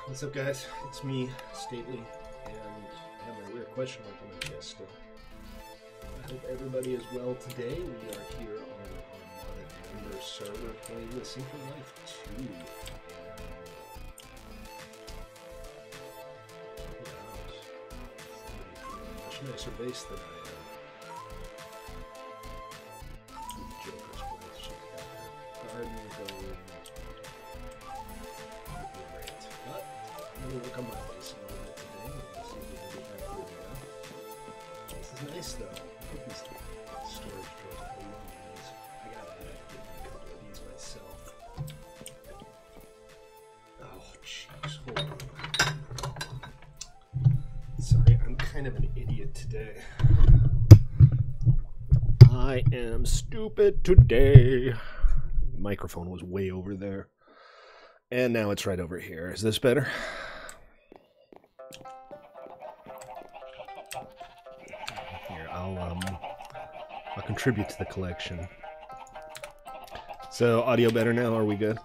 What's up, guys? It's me, Stately, and I have my weird question mark on my chest still. I hope everybody is well today. We are here on our modded member server playing The Secret Life 2. Much nicer base than I am. Joker's place. Check it out. Garden going. But I'm gonna look on my face a little bit today and see if we can get back where we are. This is nice though. I think these storage drawers are long. I gotta get a couple of these myself. Oh jeez, hold on. Sorry, I'm kind of an idiot today. I am stupid today. Microphone was way over there. And now it's right over here. Is this better? Here, I'll contribute to the collection. So, audio better now? Are we good?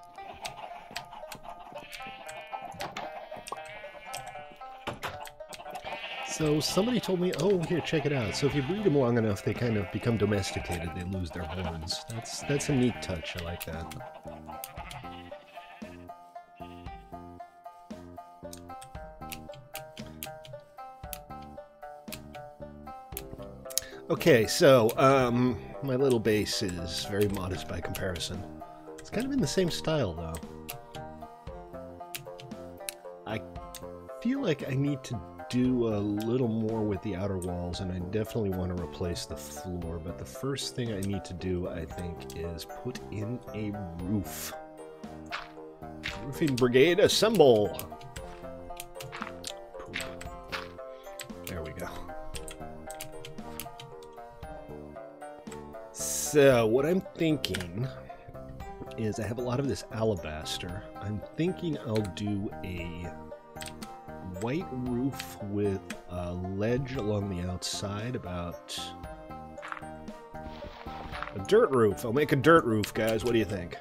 So, somebody told me, oh, here, check it out. So, if you breed them long enough, they kind of become domesticated. They lose their horns. That's a neat touch. I like that. Okay, so, my little base is very modest by comparison. It's kind of in the same style, though. I feel like I need to do a little more with the outer walls, and I definitely want to replace the floor, but the first thing I need to do, I think, is put in a roof. Roofing brigade, assemble! There we go. So, what I'm thinking is I have a lot of this alabaster. I'm thinking I'll do a white roof with a ledge along the outside, about a dirt roof. I'll make a dirt roof, guys. What do you think?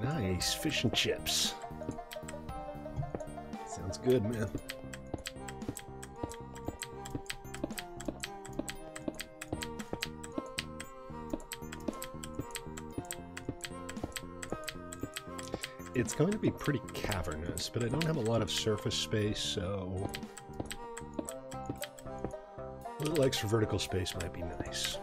Nice, fish and chips. Sounds good, man. It's going to be pretty cavernous, but I don't have a lot of surface space, so a little extra vertical space might be nice.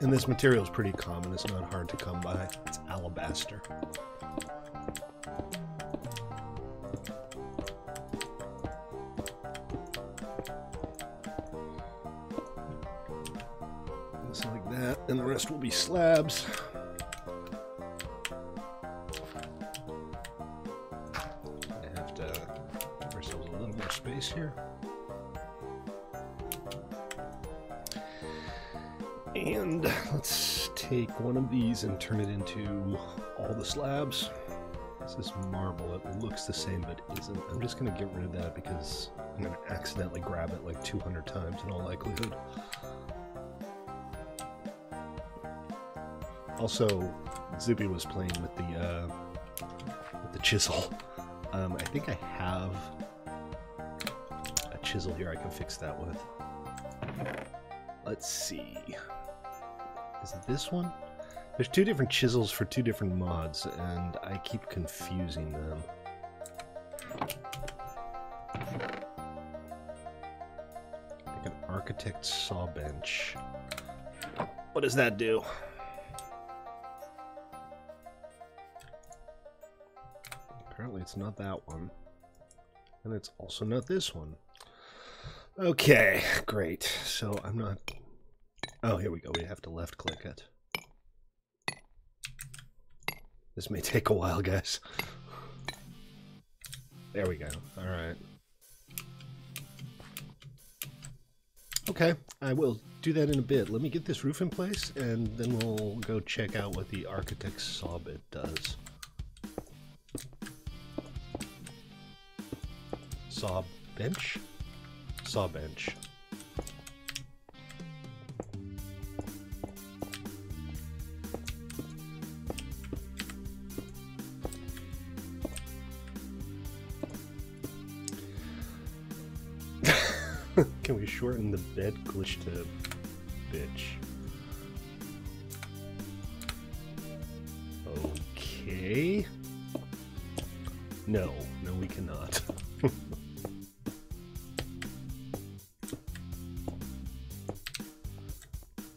And this material is pretty common, it's not hard to come by. It's alabaster. Just like that, and the rest will be slabs. I have to give ourselves a little more space here. And let's take one of these and turn it into all the slabs. This is marble. It looks the same, but isn't. I'm just going to get rid of that because I'm going to accidentally grab it like 200 times in all likelihood. Also, Zippy was playing with the chisel. I think I have a chisel here I can fix that with. Let's see. Is it this one? There's two different chisels for two different mods, and I keep confusing them. Like an architect saw bench. What does that do? Apparently it's not that one. And it's also not this one. Okay, great. So I'm not... Oh, here we go. We have to left click it. This may take a while, guys. There we go. Alright. Okay, I will do that in a bit. Let me get this roof in place, and then we'll go check out what the architect's saw bit does. saw bench? Saw bench. Can we shorten the bed glitch to bitch? Okay. No, we cannot.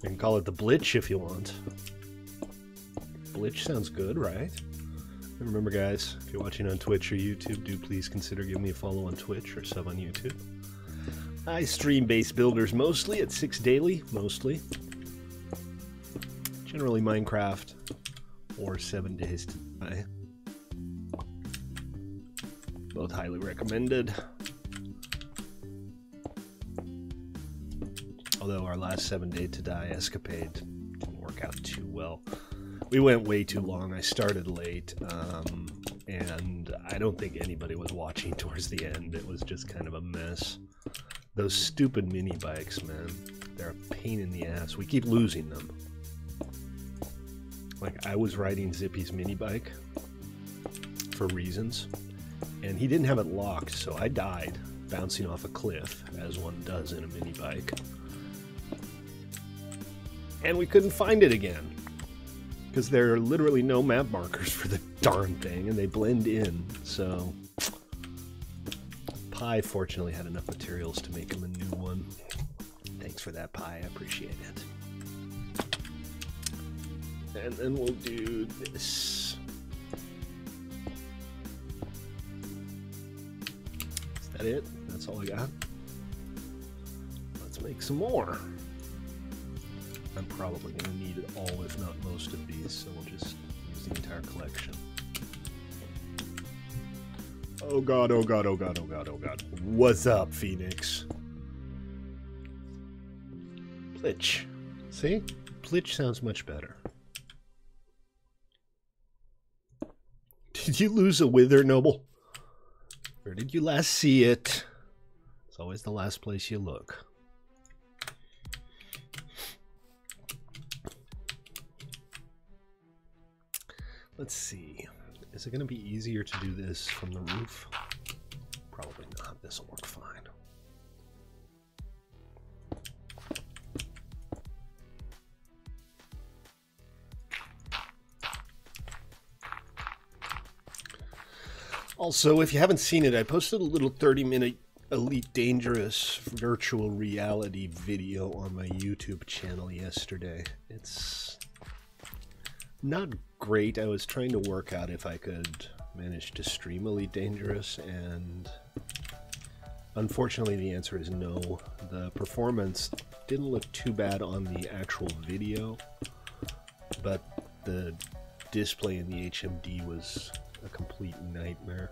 You can call it the Blitch if you want. Blitch sounds good, right? And remember, guys, if you're watching on Twitch or YouTube, do please consider giving me a follow on Twitch or sub on YouTube. I stream base builders mostly at 6 daily, mostly. Generally Minecraft or 7 days to die. Both highly recommended. Although our last 7 day to die escapade didn't work out too well. We went way too long. I started late, and I don't think anybody was watching towards the end. It was just kind of a mess. Those stupid mini bikes, man. They're a pain in the ass. We keep losing them. Like, I was riding Zippy's mini bike for reasons, and he didn't have it locked, so I died bouncing off a cliff, as one does in a mini bike. And we couldn't find it again, because there are literally no map markers for the darn thing, and they blend in, so... Pi fortunately had enough materials to make him a new one. Thanks for that, Pi. I appreciate it. And then we'll do this. Is that it? That's all I got? Let's make some more. I'm probably going to need all, if not most of these, so we'll just use the entire collection. Oh god, oh god, oh god, oh god, oh god. What's up, Phoenix? Plitch. See? Plitch sounds much better. Did you lose a wither, Noble? Where did you last see it? It's always the last place you look. Let's see. Is it going to be easier to do this from the roof? Probably not. This will work fine. Also, if you haven't seen it, I posted a little 30-minute Elite Dangerous virtual reality video on my YouTube channel yesterday. It's not great. I was trying to work out if I could manage to stream Elite Dangerous, and unfortunately the answer is no. The performance didn't look too bad on the actual video, but the display in the HMD was a complete nightmare.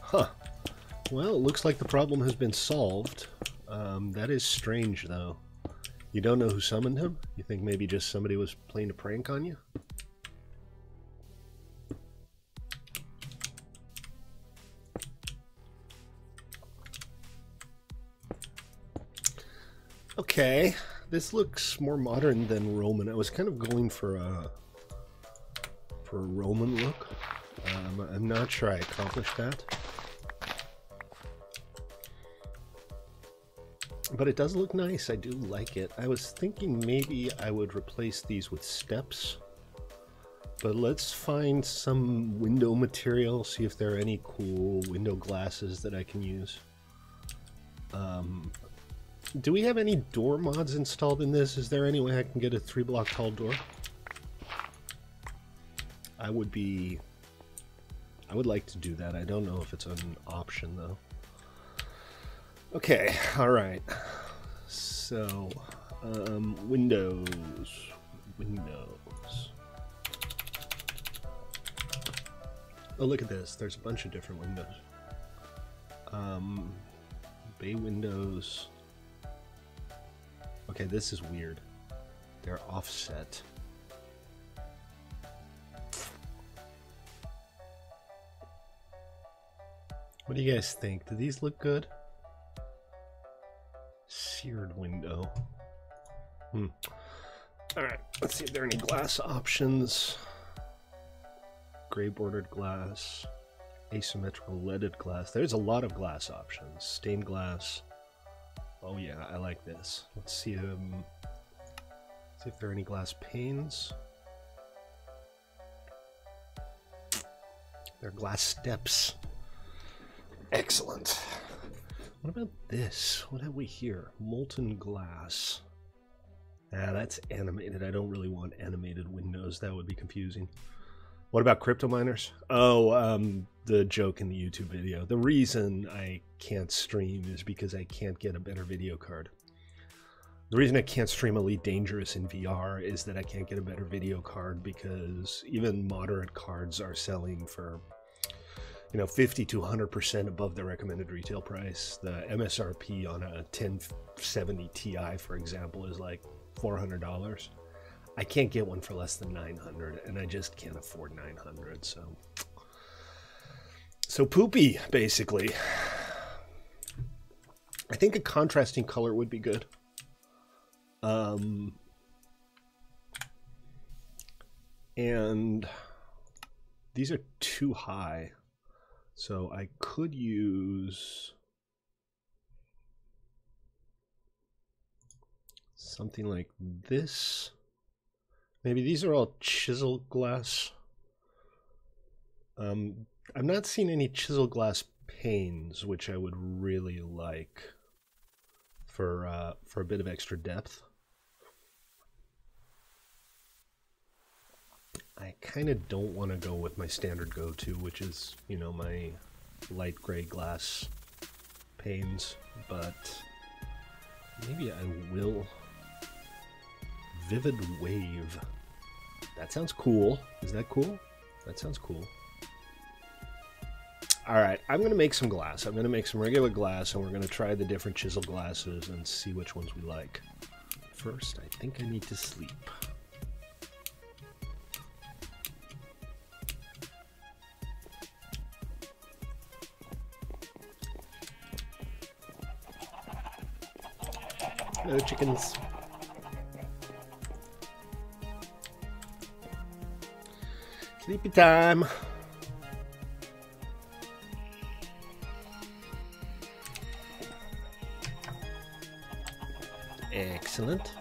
Huh. Well, it looks like the problem has been solved. That is strange, though. You don't know who summoned him? You think maybe just somebody was playing a prank on you? Okay, this looks more modern than Roman. I was kind of going for a Roman look. I'm not sure I accomplished that. But it does look nice. I do like it. I was thinking maybe I would replace these with steps. But let's find some window material, see if there are any cool window glasses that I can use. Do we have any door mods installed in this? Is there any way I can get a 3-block tall door? I would like to do that. I don't know if it's an option, though. Okay, alright. So, windows. Oh, look at this. There's a bunch of different windows. Bay windows. Okay, this is weird. They're offset. What do you guys think? Do these look good? Seared window. Alright, let's see if there are any glass options. Gray bordered glass. Asymmetrical leaded glass. There's a lot of glass options. Stained glass. Oh yeah, I like this. Let's see if there are any glass panes. There are glass steps. Excellent. What about this? What have we here? Molten glass. Ah, that's animated. I don't really want animated windows. That would be confusing. What about crypto miners? Oh, the joke in the YouTube video. The reason I can't stream is because I can't get a better video card. The reason I can't stream Elite Dangerous in VR is that I can't get a better video card because even moderate cards are selling for, you know, 50 to 100% above the recommended retail price. The MSRP on a 1070 Ti, for example, is like $400. I can't get one for less than 900, and I just can't afford 900. So poopy, basically. I think a contrasting color would be good. And these are too high, so I could use something like this. Maybe these are all chisel glass. I'm not seeing any chisel glass panes, which I would really like for a bit of extra depth. I kind of don't want to go with my standard go-to, which is, you know, my light gray glass panes, but maybe I will. Vivid Wave. That sounds cool. Is that cool? That sounds cool. Alright, I'm going to make some glass. I'm going to make some regular glass, and we're going to try the different chisel glasses and see which ones we like. First, I think I need to sleep. Hello, chickens. Sleepy time. Excellent.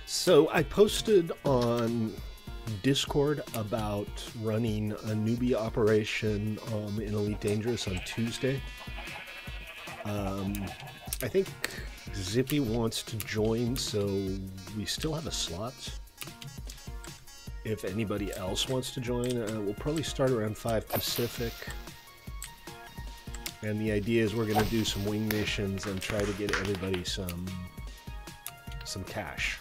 So I posted on Discord about running a newbie operation in Elite Dangerous on Tuesday. I think Zippy wants to join, so we still have a slot. If anybody else wants to join, we'll probably start around 5 Pacific. And the idea is we're going to do some wing missions and try to get everybody some cash,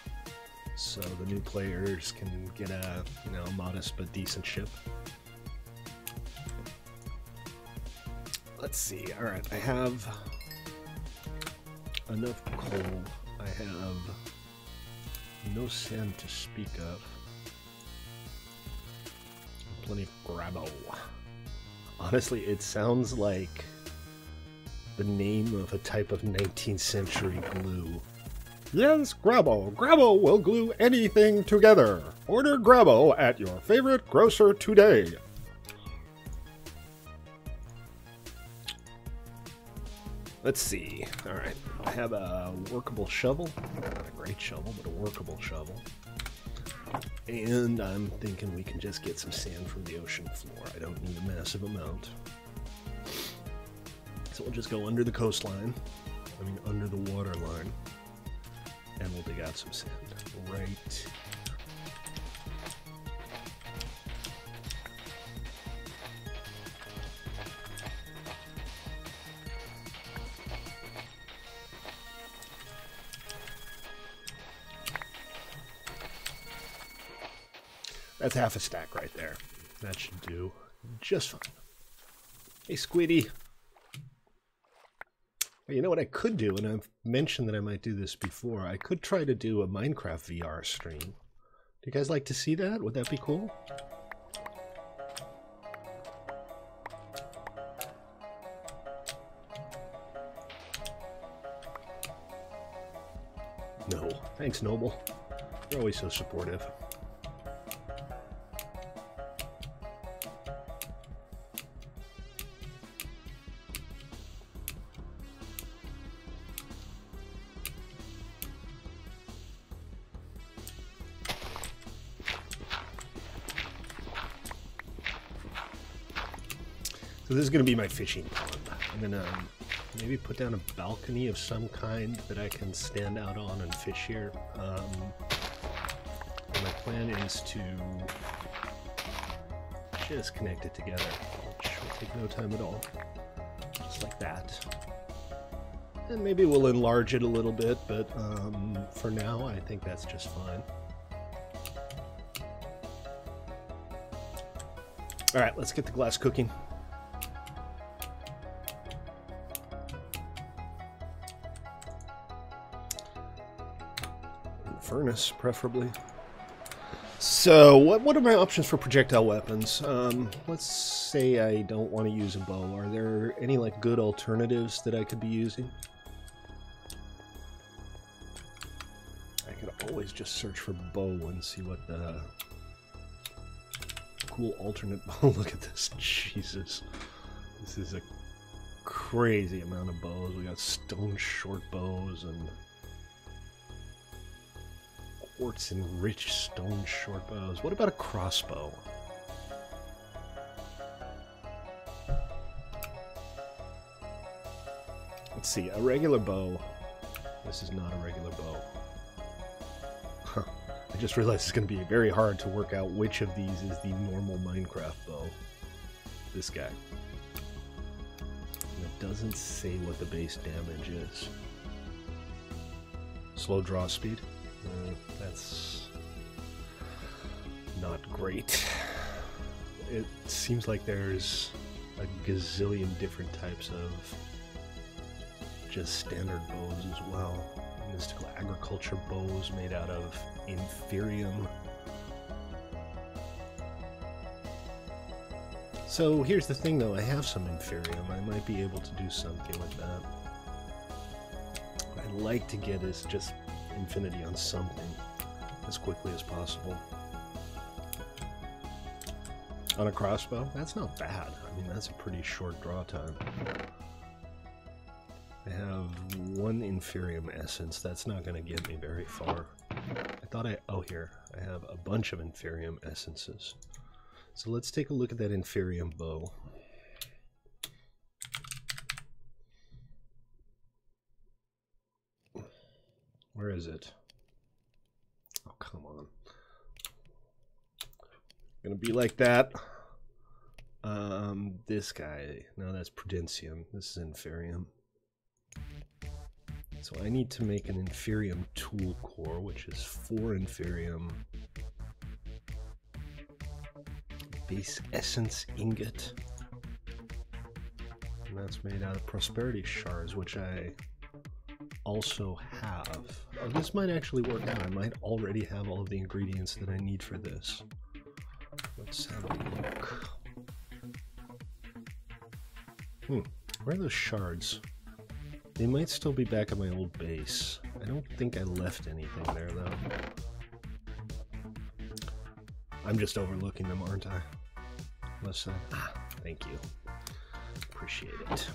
so the new players can get a, you know, modest but decent ship. Let's see. All right, I have enough coal. I have no sand to speak of. Plenty of grabo. Honestly, it sounds like the name of a type of 19th century glue. Yes, Grabo. Grabo will glue anything together. Order Grabo at your favorite grocer today. Let's see. All right. I have a workable shovel. Not a great shovel, but a workable shovel. And I'm thinking we can just get some sand from the ocean floor. I don't need a massive amount. So we'll just go under the coastline. I mean, under the water line. And we'll dig out some sand. Right. That's half a stack right there. That should do just fine. Hey, Squiddy. You know what I could do, and I've mentioned that I might do this before. I could try to do a Minecraft VR stream. Do you guys like to see that? Would that be cool? No. Thanks, Noble. You're always so supportive. So this is going to be my fishing pond. I'm going to maybe put down a balcony of some kind that I can stand out on and fish here. And my plan is to just connect it together, which will take no time at all. Just like that. And maybe we'll enlarge it a little bit, but for now I think that's just fine. Alright, let's get the glass cooking. Furnace, preferably. So, what are my options for projectile weapons? Let's say I don't want to use a bow. Are there any like good alternatives that I could be using? I could always just search for bow and see what the cool alternate bow. Look at this, Jesus! This is a crazy amount of bows. We got stone short bows and quartz enriched stone short bows. What about a crossbow? Let's see, a regular bow. This is not a regular bow. Huh. I just realized it's going to be very hard to work out which of these is the normal Minecraft bow. This guy. And it doesn't say what the base damage is. Slow draw speed. That's not great. It seems like there's a gazillion different types of just standard bows as well. Mystical agriculture bows made out of inferium. So here's the thing though, I have some inferium. I might be able to do something with that. What I'd like to get is just infinity on something as quickly as possible. On a crossbow? That's not bad. I mean, that's a pretty short draw time. I have one inferium essence. That's not going to get me very far. I thought oh, here. I have a bunch of inferium essences. So let's take a look at that inferium bow. Where is it? Oh, come on. Gonna be like that. This guy. No, that's Prudentium. This is inferium. So I need to make an inferium tool core, which is 4 inferium. Base essence ingot. And that's made out of prosperity shards, which I also have. Oh, this might actually work out. I might already have all of the ingredients that I need for this. Let's have a look. Where are those shards? They might still be back at my old base. I don't think I left anything there, though. I'm just overlooking them, aren't I? Unless thank you. Appreciate it.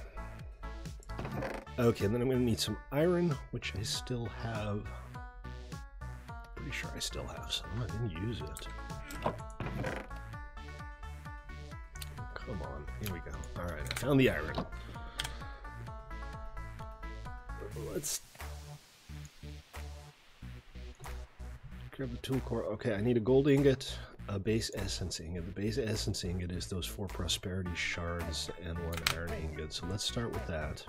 Okay, then I'm going to need some iron, which I still have. Pretty sure I still have some. I didn't use it. Come on, here we go. Alright, I found the iron. Let's grab the tool core. Okay, I need a gold ingot, a base essence ingot. The base essence ingot is those 4 prosperity shards and 1 iron ingot. So let's start with that.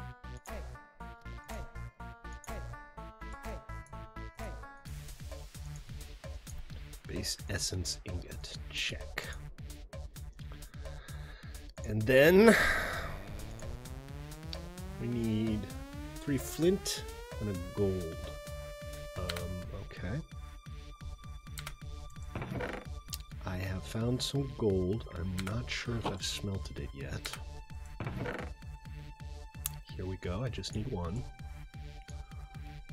Base essence ingot, check. And then we need 3 flint and a gold. Okay. I have found some gold. I'm not sure if I've smelted it yet. Here we go. I just need 1.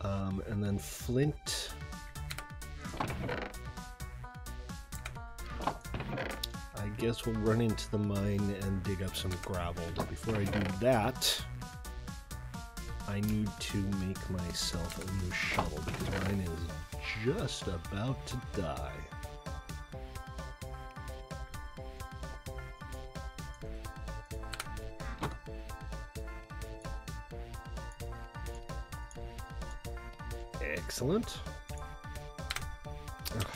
And then flint. I guess we'll run into the mine and dig up some gravel. But before I do that, I need to make myself a new shovel because mine is just about to die. Excellent. Ugh.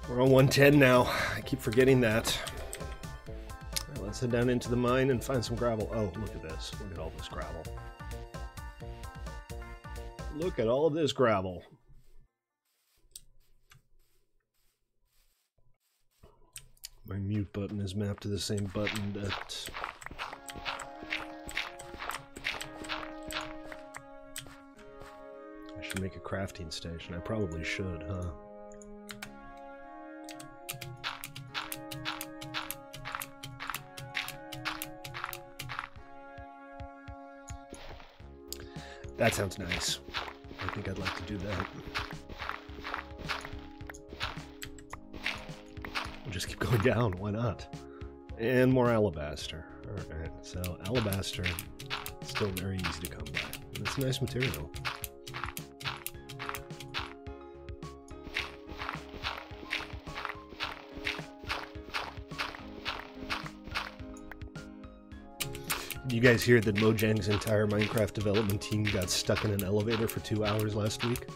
We're on 110 now. I keep forgetting that. All right, let's head down into the mine and find some gravel. Oh, look at this. Look at all this gravel. Look at all of this gravel. My mute button is mapped to the same button that... I should make a crafting station. I probably should, huh? That sounds nice. I think I'd like to do that. We'll just keep going down, why not? And more alabaster. Alright, so alabaster, still very easy to come by. And it's a nice material. You guys hear that Mojang's entire Minecraft development team got stuck in an elevator for 2 hours last week?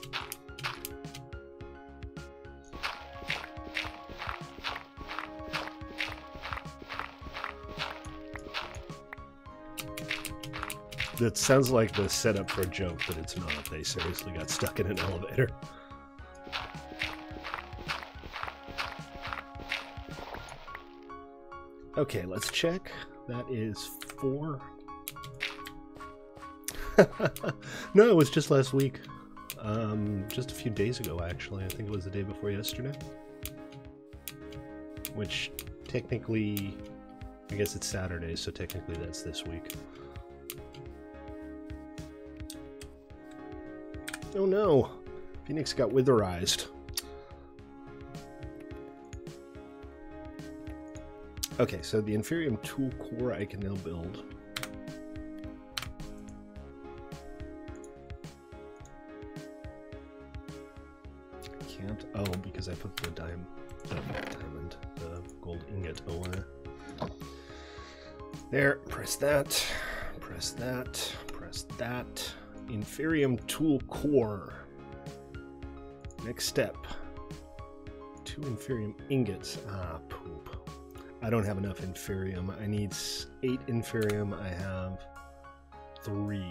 That sounds like the setup for a joke, but it's not. They seriously got stuck in an elevator. Okay, let's check. That is 4. No, it was just last week. Just a few days ago, actually. I think it was the day before yesterday. Which, technically, I guess it's Saturday, so technically that's this week. Oh no! Phoenix got witherized. Okay, so the Inferium tool core I can now build. I can't. Oh, because I put the gold ingot away. There, press that, press that, press that. Inferium tool core. Next step. 2 Inferium ingots. Ah, poop. I don't have enough Inferium. I need 8 Inferium. I have 3.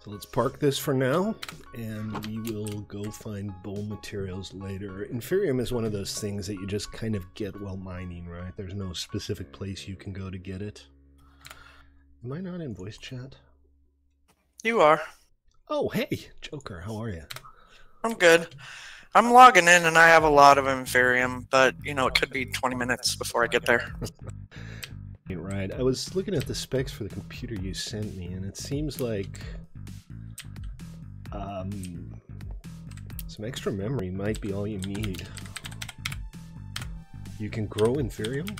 So let's park this for now, and we will go find bone materials later. Inferium is one of those things that you just kind of get while mining, right? There's no specific place you can go to get it. Am I not in voice chat? You are. Oh, hey, Joker, how are you? I'm good. I'm logging in and I have a lot of Inferium, but, you know, it could be 20 minutes before I get there. Right. I was looking at the specs for the computer you sent me, and it seems like some extra memory might be all you need. You can grow Inferium?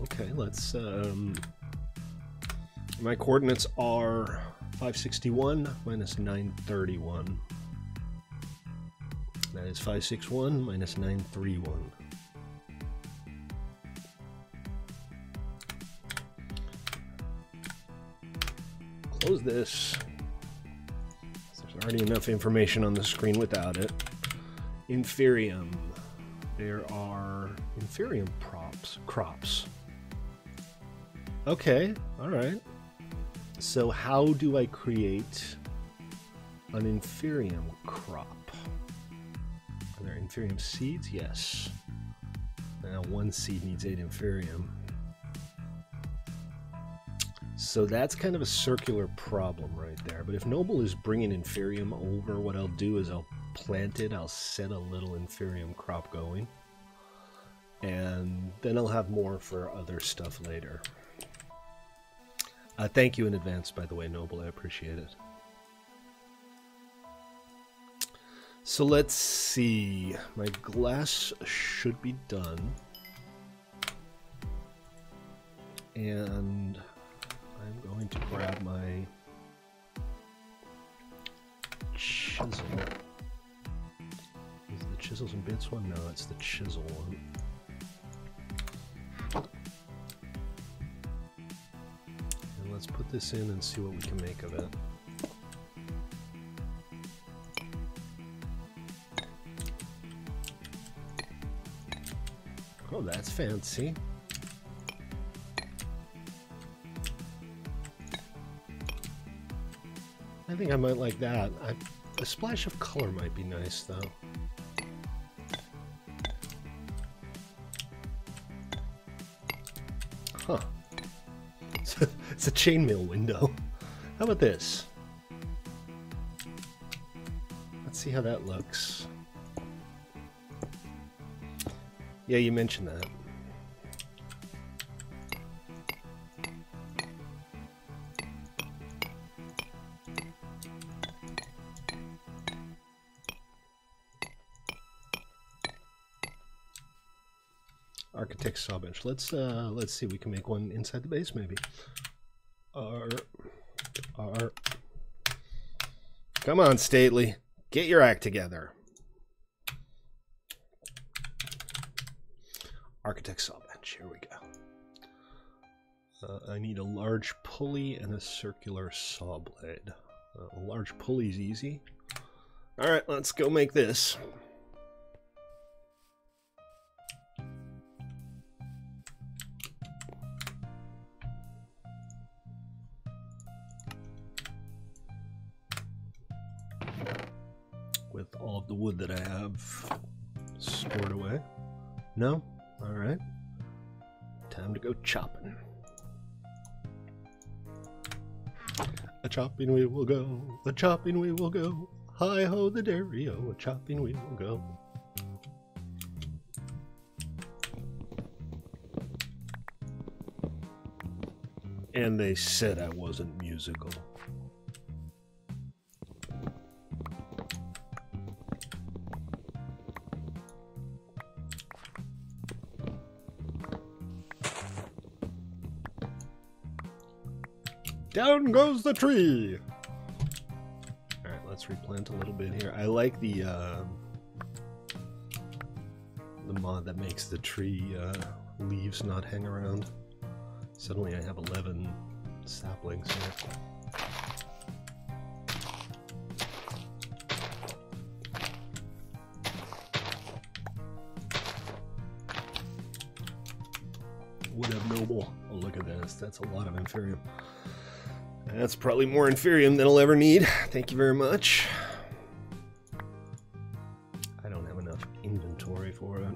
Okay, let's... my coordinates are 561 minus 931. That is 561 minus 931. Close this. There's already enough information on the screen without it. Inferium. There are Inferium crops. Okay, alright. So how do I create an Inferium crop? Are there Inferium seeds? Yes. Now 1 seed needs 8 Inferium. So that's kind of a circular problem right there. But if Noble is bringing Inferium over, what I'll do is I'll plant it. I'll set a little Inferium crop going. And then I'll have more for other stuff later. Thank you in advance, by the way, Noble. I appreciate it. So let's see. My glass should be done. And I'm going to grab my chisel. Is it the chisels and bits one? No, it's the chisel one. And let's put this in and see what we can make of it. Oh, that's fancy. I think I might like that. A splash of color might be nice, though. Huh. It's a chainmail window. How about this? Let's see how that looks. Yeah, you mentioned that. Architect's saw bench. Let's see. We can make one inside the base, maybe. Come on, Stately. Get your act together. Architect's saw bench. Here we go. I need a large pulley and a circular saw blade. A large pulley's easy. All right, let's go make this. With all of the wood that I have stored away. No? Alright. Time to go chopping. A chopping we will go, a chopping we will go. Hi-ho the dairy-o, a chopping we will go. And they said I wasn't musical. Down goes the tree! Alright, let's replant a little bit here. I like the mod that makes the tree leaves not hang around. Suddenly I have 11 saplings here. Wood of Noble. Oh, look at this. That's a lot of Inferium. That's probably more Inferium than I'll ever need. Thank you very much. I don't have enough inventory for it.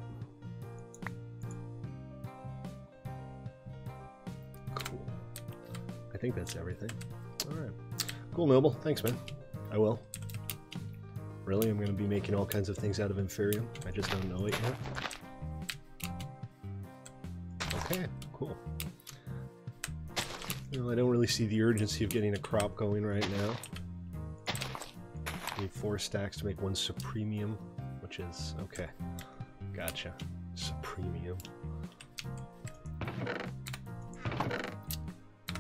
Cool. I think that's everything. Alright. Cool, Noble. Thanks, man. I will. Really? I'm going to be making all kinds of things out of Inferium? I just don't know it yet. Okay, cool. You know, I don't really see the urgency of getting a crop going right now. I need 4 stacks to make 1 Supremium, which is... okay. Gotcha. Supremium.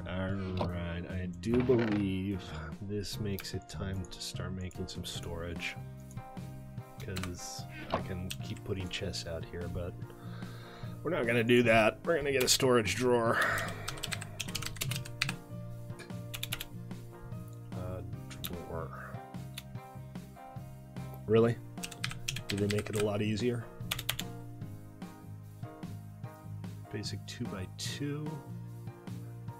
Alright, I do believe this makes it time to start making some storage. Because I can keep putting chests out here, but we're not going to do that. We're going to get a storage drawer. Really? Do they make it a lot easier? Basic 2x2.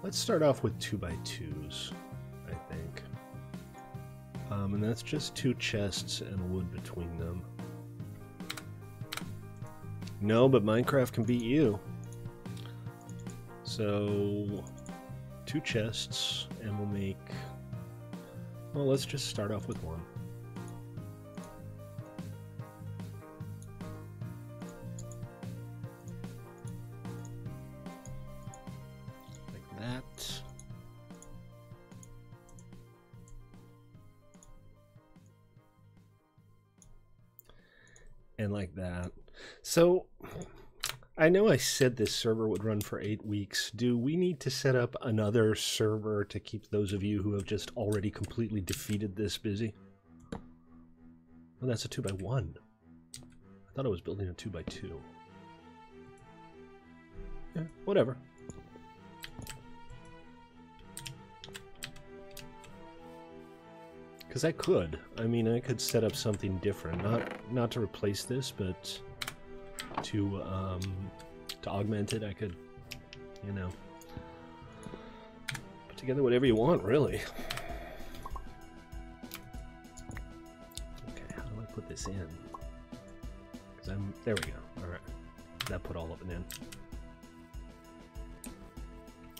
Let's start off with 2x2s, I think. And that's just 2 chests and wood between them. No, but Minecraft can beat you. So, 2 chests, and we'll make... well, let's just start off with 1. and like that. So I know I said this server would run for 8 weeks. Do we need to set up another server to keep those of you who have just already completely defeated this busy? Oh, that's a 2x1. I thought I was building a 2x2. Yeah, whatever. Because I could. I mean, I could set up something different. Not to replace this, but to augment it. I could, you know, put together whatever you want, really. Okay, how do I put this in? Because there we go. Alright. That put all of it in.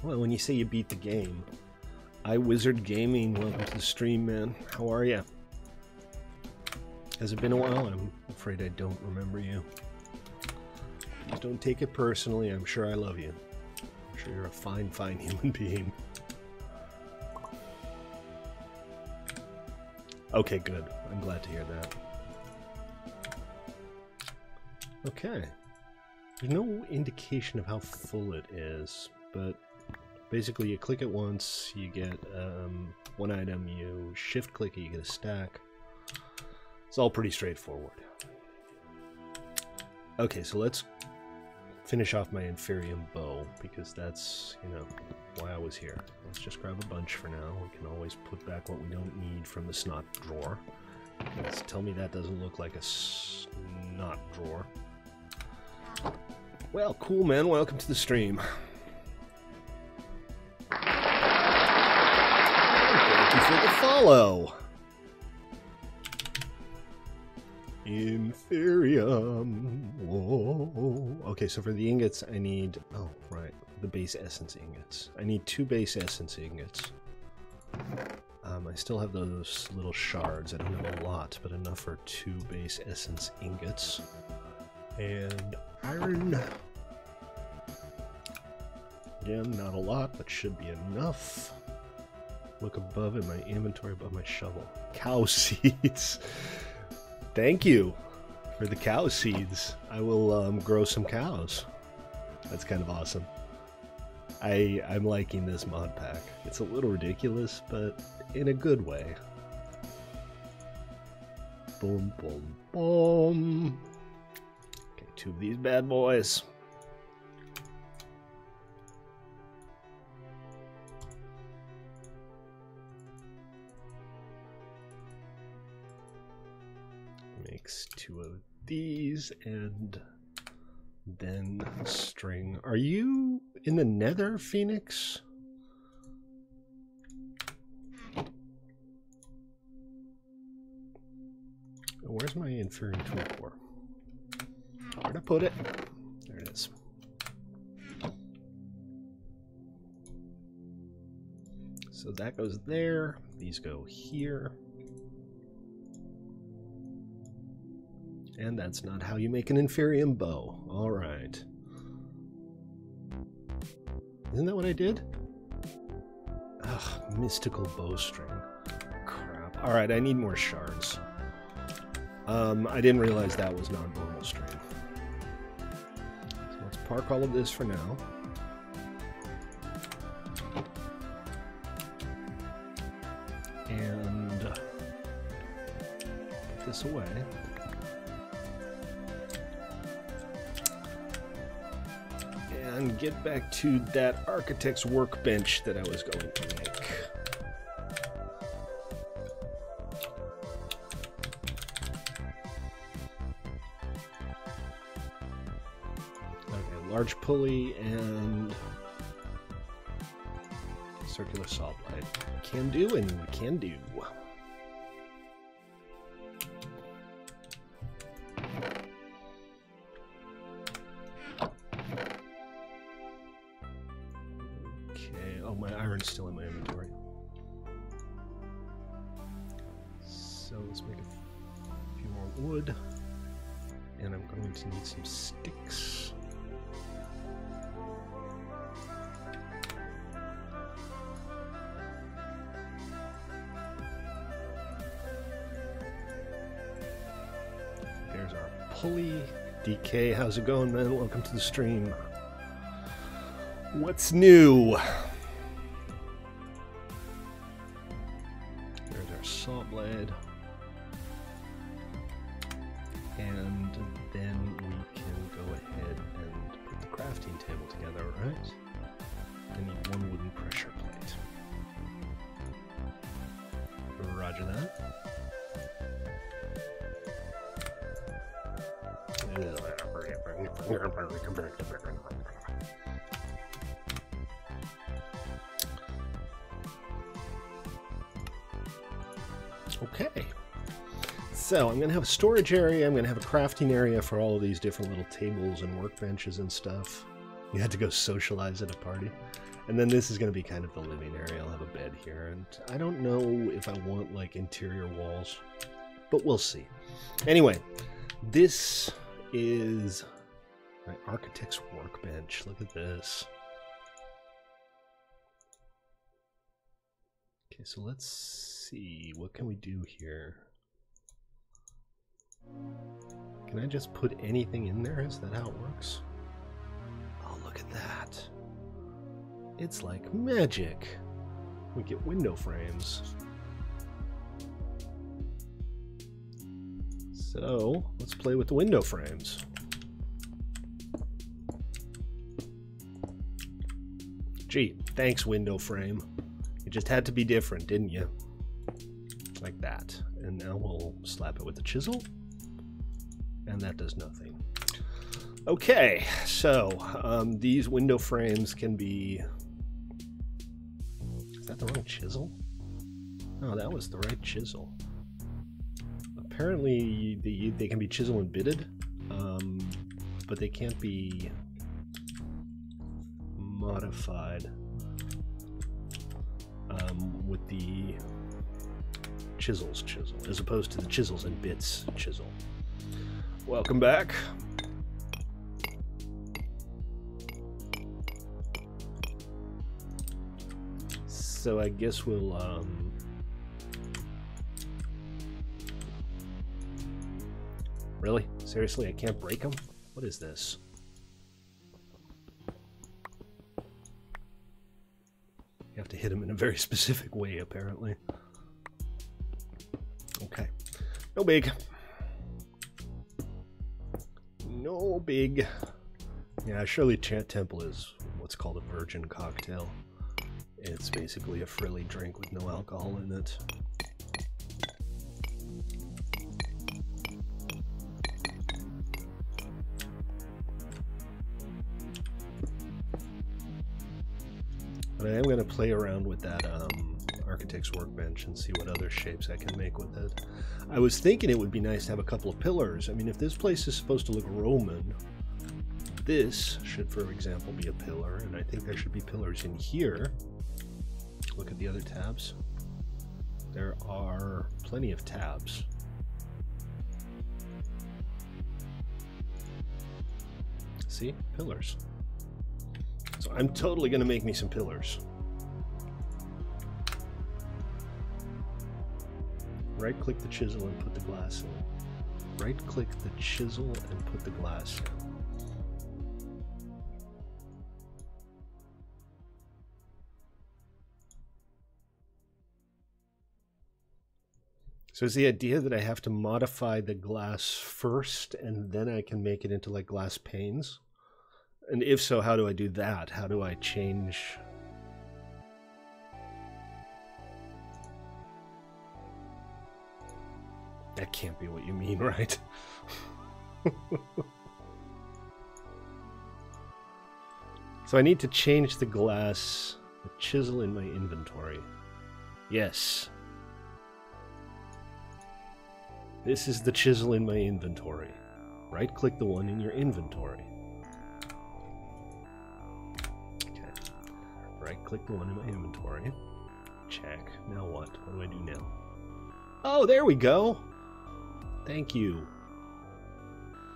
Well, when you say you beat the game, iWizard Gaming, welcome to the stream, man. How are ya? Has it been a while? I'm afraid I don't remember you. Please don't take it personally. I'm sure I love you. I'm sure you're a fine, fine human being. Okay, good. I'm glad to hear that. Okay. There's no indication of how full it is, but basically you click it once, you get one item, you shift click it, you get a stack. It's all pretty straightforward. Okay, so let's finish off my Inferium bow, because that's, you know, why I was here. Let's just grab a bunch for now. We can always put back what we don't need from the snot drawer. Let's tell me that doesn't look like a snot drawer. Well, cool, man. Welcome to the stream. Thank you for the follow. Inferium. Whoa. Okay, so for the ingots, I need... Oh, right. The base essence ingots. I need 2 base essence ingots. I still have those little shards. I don't have a lot, but enough for 2 base essence ingots. And iron. Again, not a lot, but should be enough. Look above in my inventory, above my shovel. Cow seeds. Thank you for the cow seeds. I will grow some cows. That's kind of awesome. I'm liking this mod pack. It's a little ridiculous, but in a good way. Boom, boom, boom. Okay, 2 of these bad boys. Makes 2 of these, and then string. Are you in the Nether, Phoenix? Where's my Inferium tool core? Where'd I put it? There it is. So that goes there. These go here. And that's not how you make an Inferium bow. Alright. Isn't that what I did? Ugh, mystical bowstring. Crap. Alright, I need more shards. I didn't realize that was non-normal string. So let's park all of this for now. And put this away. And get back to that architect's workbench that I was going to make. Okay, large pulley and circular saw blade. Can do and can do. Still in my inventory. So let's make a few more wood. And I'm going to need some sticks. There's our pulley. DK, how's it going, man? Welcome to the stream. What's new? There's our saw blade. And then we can go ahead and put the crafting table together, right? I need one wooden pressure plate. Roger that. Okay. So I'm going to have a storage area, I'm going to have a crafting area for all of these different little tables and workbenches and stuff. You had to go socialize at a party. And then this is going to be kind of the living area. I'll have a bed here, and I don't know if I want like interior walls, but we'll see. Anyway, this is my architect's workbench. Look at this. Okay, so let's see. What can we do here? Can I just put anything in there? Is that how it works? Oh, look at that. It's like magic. We get window frames. So, let's play with the window frames. Gee, thanks, window frame. It just had to be different, didn't you? Like that. And now we'll slap it with the chisel. And that does nothing. Okay, so these window frames can be... Is that the wrong chisel? No, that was the right chisel. Apparently they can be chisel and bitted, but they can't be modified with the chisels chisel, as opposed to the chisels and bits chisel. Welcome back. So I guess we'll really? Seriously, I can't break them? What is this? You have to hit them in a very specific way, apparently. Okay. No big. No big. Yeah, Shirley Temple is what's called a virgin cocktail. It's basically a frilly drink with no alcohol in it. But I am going to play around with that architect's workbench and see what other shapes I can make with it. I was thinking it would be nice to have a couple of pillars. I mean, if this place is supposed to look Roman, this should, for example, be a pillar, and I think there should be pillars in here. Look at the other tabs. There are plenty of tabs. See? Pillars. So I'm totally going to make me some pillars. Right-click the chisel and put the glass in. Right-click the chisel and put the glass in. So is the idea that I have to modify the glass first and then I can make it into like glass panes? And if so, how do I do that? How do I change? That can't be what you mean, right? So I need to change the glass, the chisel in my inventory. Yes. This is the chisel in my inventory. Right-click the one in your inventory. Okay. Right-click the one in my inventory. Check. Now what? What do I do now? Oh, there we go! Thank you.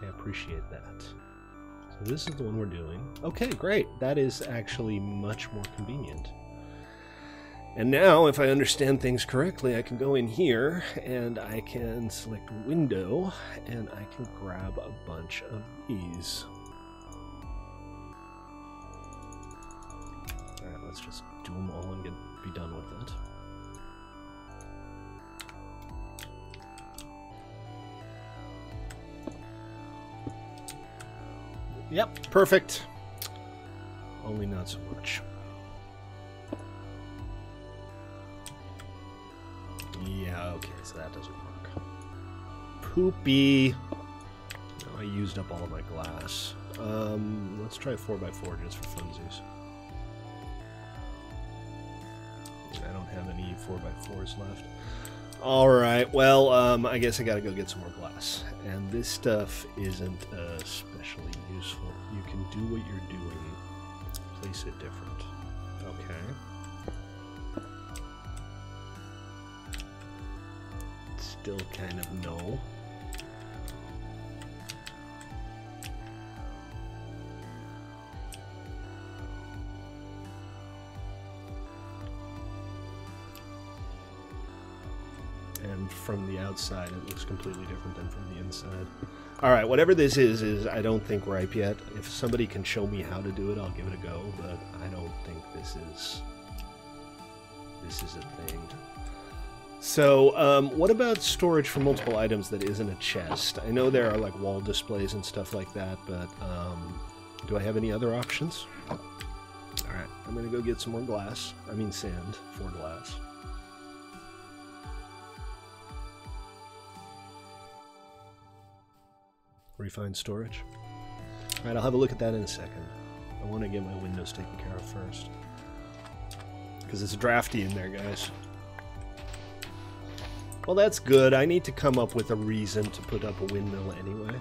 I appreciate that. So this is the one we're doing. Okay, great. That is actually much more convenient. And now, if I understand things correctly, I can go in here and I can select window and I can grab a bunch of these. Alright, let's just do them all and be done with it. Yep, perfect. Only not so much. Yeah, okay, so that doesn't work. Poopy. No, I used up all of my glass. Let's try 4x4 just for funsies. I don't have any 4x4s left. Alright, well, I guess I gotta go get some more glass. And this stuff isn't especially useful. You can do what you're doing. Place it different. Okay. Still kind of no. And from the outside, it looks completely different than from the inside. Alright, whatever this is I don't think ripe yet. If somebody can show me how to do it, I'll give it a go, but I don't think this is a thing. So, what about storage for multiple items that isn't a chest? I know there are like wall displays and stuff like that, but do I have any other options? Alright, I'm gonna go get some more glass. I mean sand for glass. Refined storage. Alright, I'll have a look at that in a second. I want to get my windows taken care of first. Because it's drafty in there, guys. Well, that's good. I need to come up with a reason to put up a windmill anyway.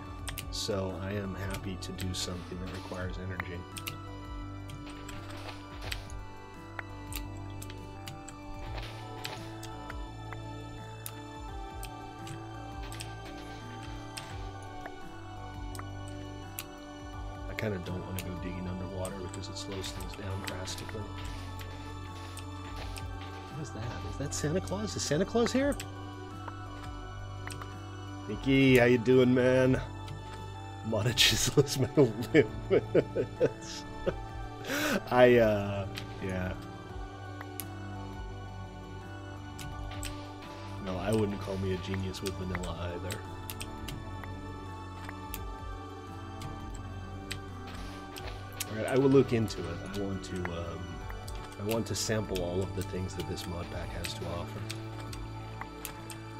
So I am happy to do something that requires energy. I kind of don't want to go digging underwater because it slows things down drastically. What is that? Is that Santa Claus? Is Santa Claus here? Mickey, how you doing, man? Modded chisels my lips. Yeah. No, I wouldn't call me a genius with vanilla either. Alright, I will look into it. I want to sample all of the things that this mod pack has to offer.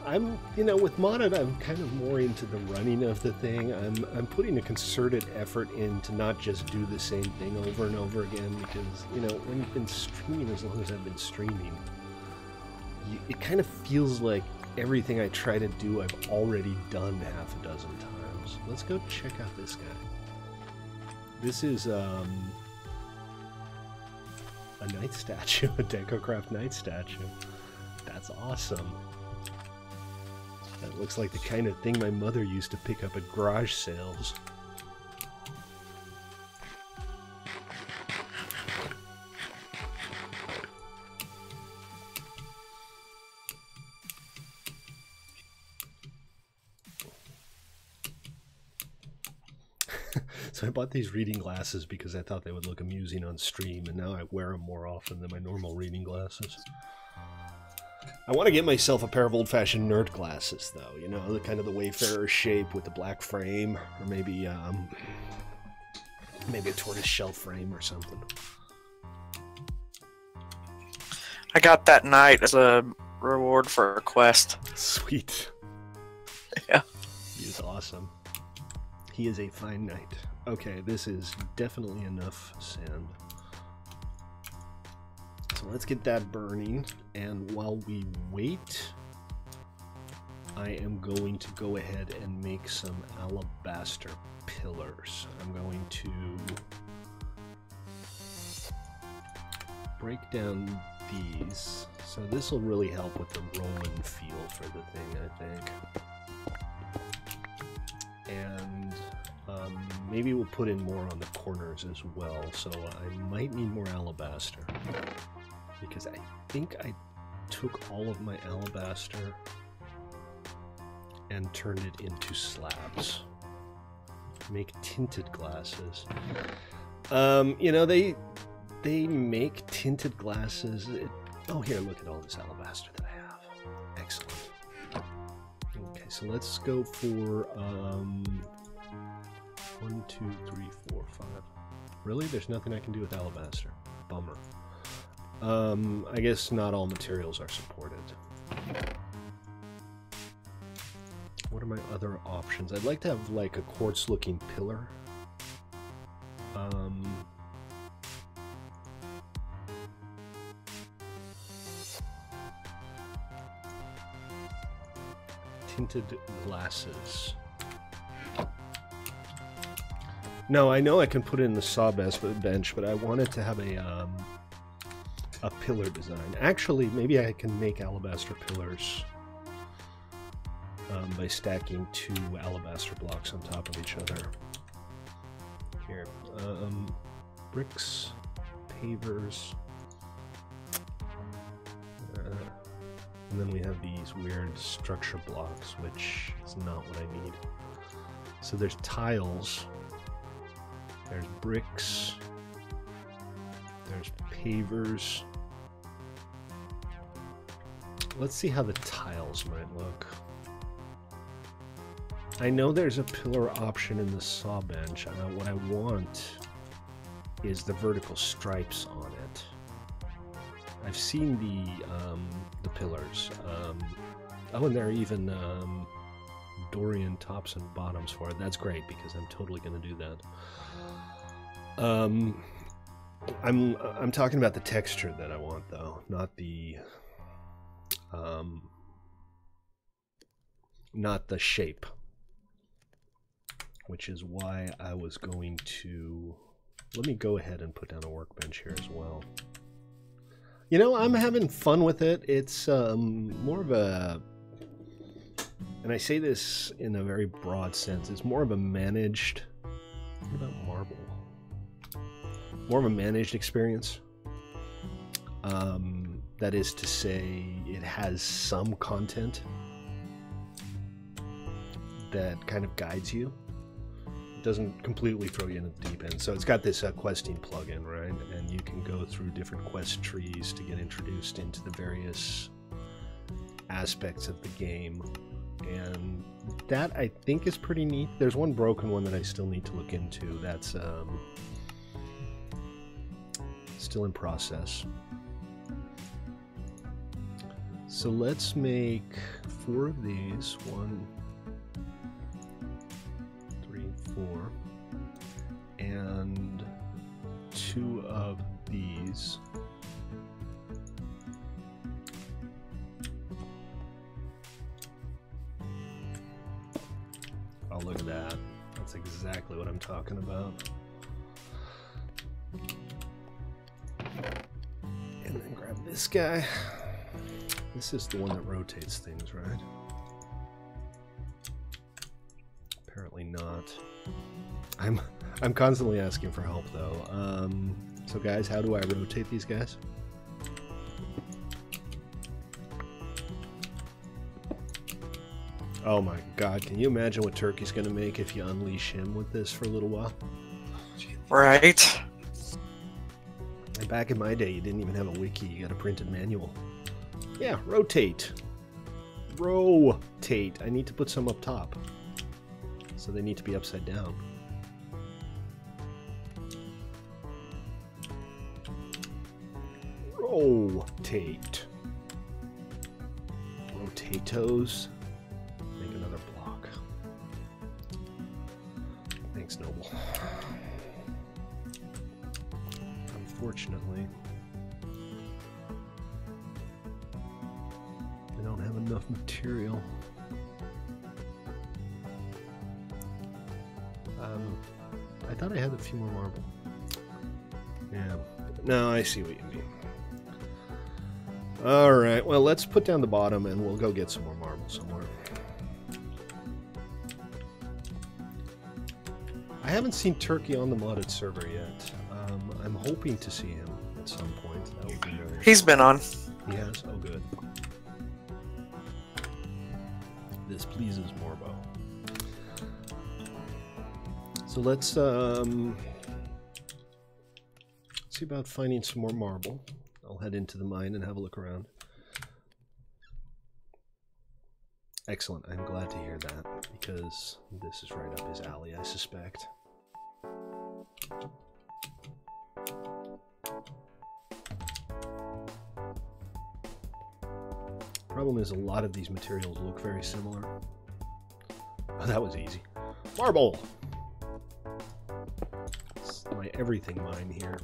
With modded, I'm kind of more into the running of the thing. I'm putting a concerted effort in to not just do the same thing over and over again because, when you've been streaming as long as I've been streaming, it kind of feels like everything I try to do I've already done half a dozen times. Let's go check out this guy. This is, a knight statue, a DecoCraft knight statue. That's awesome. That looks like the kind of thing my mother used to pick up at garage sales. So I bought these reading glasses because I thought they would look amusing on stream, and now I wear them more often than my normal reading glasses. I want to get myself a pair of old-fashioned nerd glasses, though. The kind of the Wayfarer shape with the black frame, or maybe a tortoise-shell frame or something. I got that knight as a reward for a quest. Sweet. Yeah. He is awesome. He is a fine knight. Okay, this is definitely enough sand. So let's get that burning, and while we wait, I am going to go ahead and make some alabaster pillars. I'm going to break down these, so this will really help with the Roman feel for the thing, I think. And maybe we'll put in more on the corners as well, so I might need more alabaster. because I think I took all of my alabaster and turned it into slabs. Make tinted glasses. You know, they make tinted glasses. Oh, here, look at all this alabaster that I have. Excellent. Okay, so let's go for 1, 2, 3, 4, 5. Really? There's nothing I can do with alabaster. Bummer. I guess not all materials are supported. What are my other options? I'd like to have like a quartz-looking pillar. Tinted glasses. No, I know I can put it in the sawbench, but I wanted to have a pillar design. Actually, maybe I can make alabaster pillars by stacking 2 alabaster blocks on top of each other. Here, bricks, pavers, and then we have these weird structure blocks, which is not what I need. So there's tiles, there's bricks, there's pavers. Let's see how the tiles might look. I know there's a pillar option in the saw bench. What I want is the vertical stripes on it. I've seen the pillars. Oh, and there are even Dorian tops and bottoms for it. That's great because I'm totally going to do that. I'm talking about the texture that I want, though, not the shape, which is why I was going to... Let me go ahead and put down a workbench here as well. You know, I'm having fun with it. It's more of a... And I say this in a very broad sense. It's more of a managed... What about marble? More of a managed experience. That is to say, it has some content that kind of guides you. It doesn't completely throw you in the deep end. So it's got this questing plugin, right? And you can go through different quest trees to get introduced into the various aspects of the game. And that, I think, is pretty neat. There's one broken one that I still need to look into. That's still in process. So let's make 4 of these. 1, 3, 4. And 2 of these. Oh, look at that. That's exactly what I'm talking about. And then grab this guy. This is the one that rotates things, right? Apparently not. I'm constantly asking for help, though. So guys, how do I rotate these guys? Oh my god, can you imagine what Turkey's gonna make if you unleash him with this for a little while? Right. And back in my day, you didn't even have a wiki, you got a printed manual. Yeah, rotate. Rotate. I need to put some up top. So they need to be upside down. Rotate. Rotatos. Make another block. Thanks, Noble. Unfortunately, I don't have enough material. I thought I had a few more marble. Yeah. No, I see what you mean. Alright, well, let's put down the bottom and we'll go get some more marble somewhere. I haven't seen Turkey on the modded server yet. I'm hoping to see him. at some point. That would be nice. He's been on. He has? Oh, good. This pleases Morbo. So let's see about finding some more marble. I'll head into the mine and have a look around. Excellent. I'm glad to hear that, because this is right up his alley, I suspect. Problem is, a lot of these materials look very similar. Oh, that was easy. Marble! It's my everything mine here.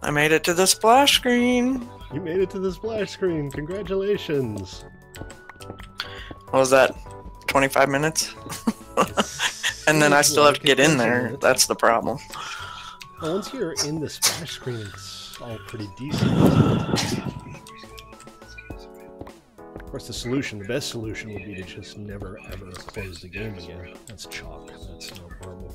I made it to the splash screen. You made it to the splash screen. Congratulations. What was that? 25 minutes? And then I still have to get in there. That's the problem. Well, once you're in the splash screen, it's all pretty decent. Of course, the best solution would be to just never ever close the game again. That's chalk. That's no marble.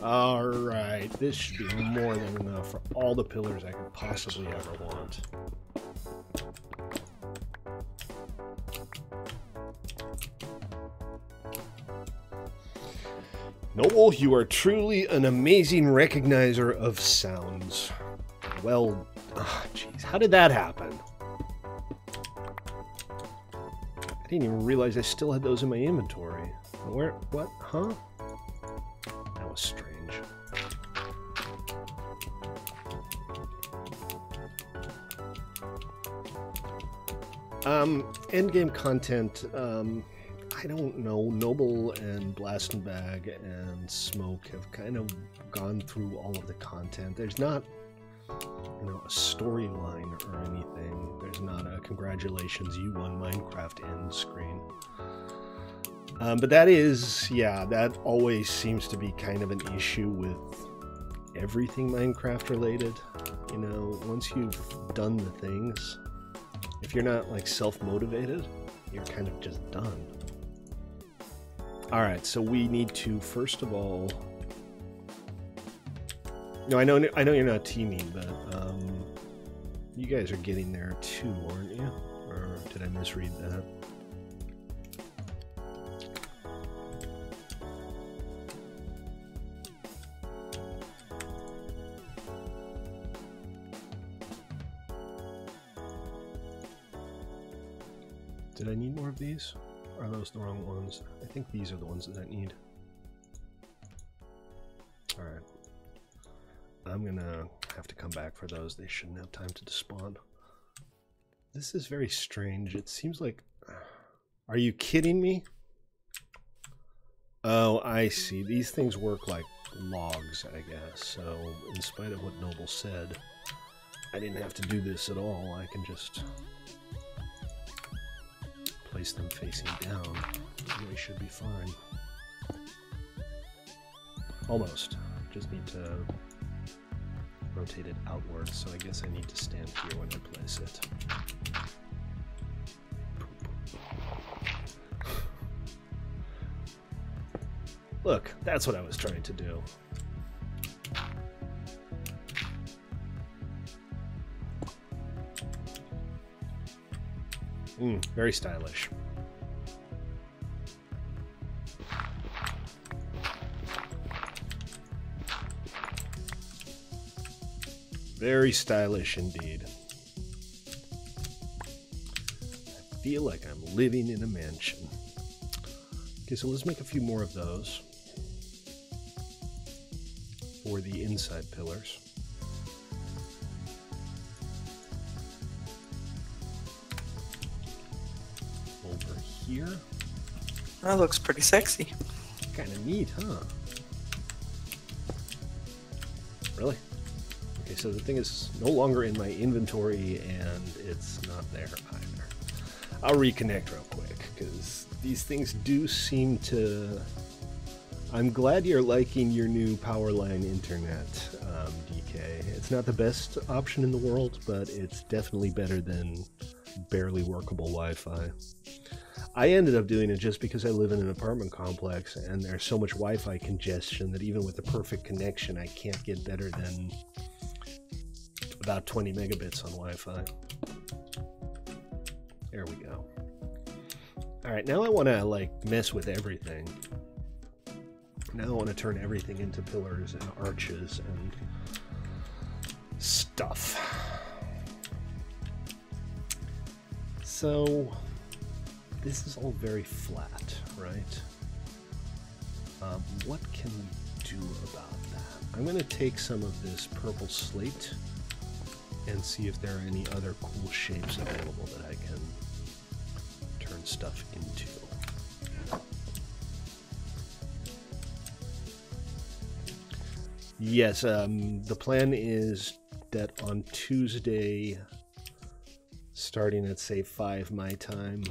Alright, this should be more than enough for all the pillars I could possibly ever want. Noble, you are truly an amazing recognizer of sounds. Well, jeez, how did that happen? I didn't even realize I still had those in my inventory. Where? What? Huh? That was strange. Endgame content, I don't know. Noble and Blastenbag and Smoke have kind of gone through all of the content. There's not, you know, a storyline or anything. There's not a congratulations, you won Minecraft end screen. But that is, yeah, that always seems to be kind of an issue with everything Minecraft related. You know, once you've done the things, if you're not like self-motivated, you're kind of just done. Alright, so we need to, first of all... No, I know you're not teaming, but you guys are getting there too, aren't you? Or did I misread that? Did I need more of these? Or are those the wrong ones? I think these are the ones that I need. Alright. I'm gonna have to come back for those. They shouldn't have time to despawn. This is very strange. It seems like... Are you kidding me? Oh, I see. These things work like logs, I guess. So, in spite of what Noble said, I didn't have to do this at all. I can just... place them facing down. They should be fine. Almost. Just need to rotate it outwards, so I guess I need to stand here when I place it. Look, that's what I was trying to do. Very stylish. Very stylish indeed. I feel like I'm living in a mansion. Okay, so let's make a few more of those for the inside pillars. Over here. That looks pretty sexy. Kind of neat, huh? Really? Okay, so the thing is no longer in my inventory, and it's not there either. I'll reconnect real quick, because these things do seem to... I'm glad you're liking your new Powerline internet, DK. It's not the best option in the world, but it's definitely better than barely workable Wi-Fi. I ended up doing it just because I live in an apartment complex, and there's so much Wi-Fi congestion that even with the perfect connection, I can't get better than about 20 megabits on Wi-Fi. There we go. Alright, now I want to, like, mess with everything. Now I want to turn everything into pillars and arches and stuff. So, this is all very flat, right? What can we do about that? I'm going to take some of this purple slate and see if there are any other cool shapes available that I can turn stuff into. Yes, the plan is that on Tuesday, starting at, say, 5 my time,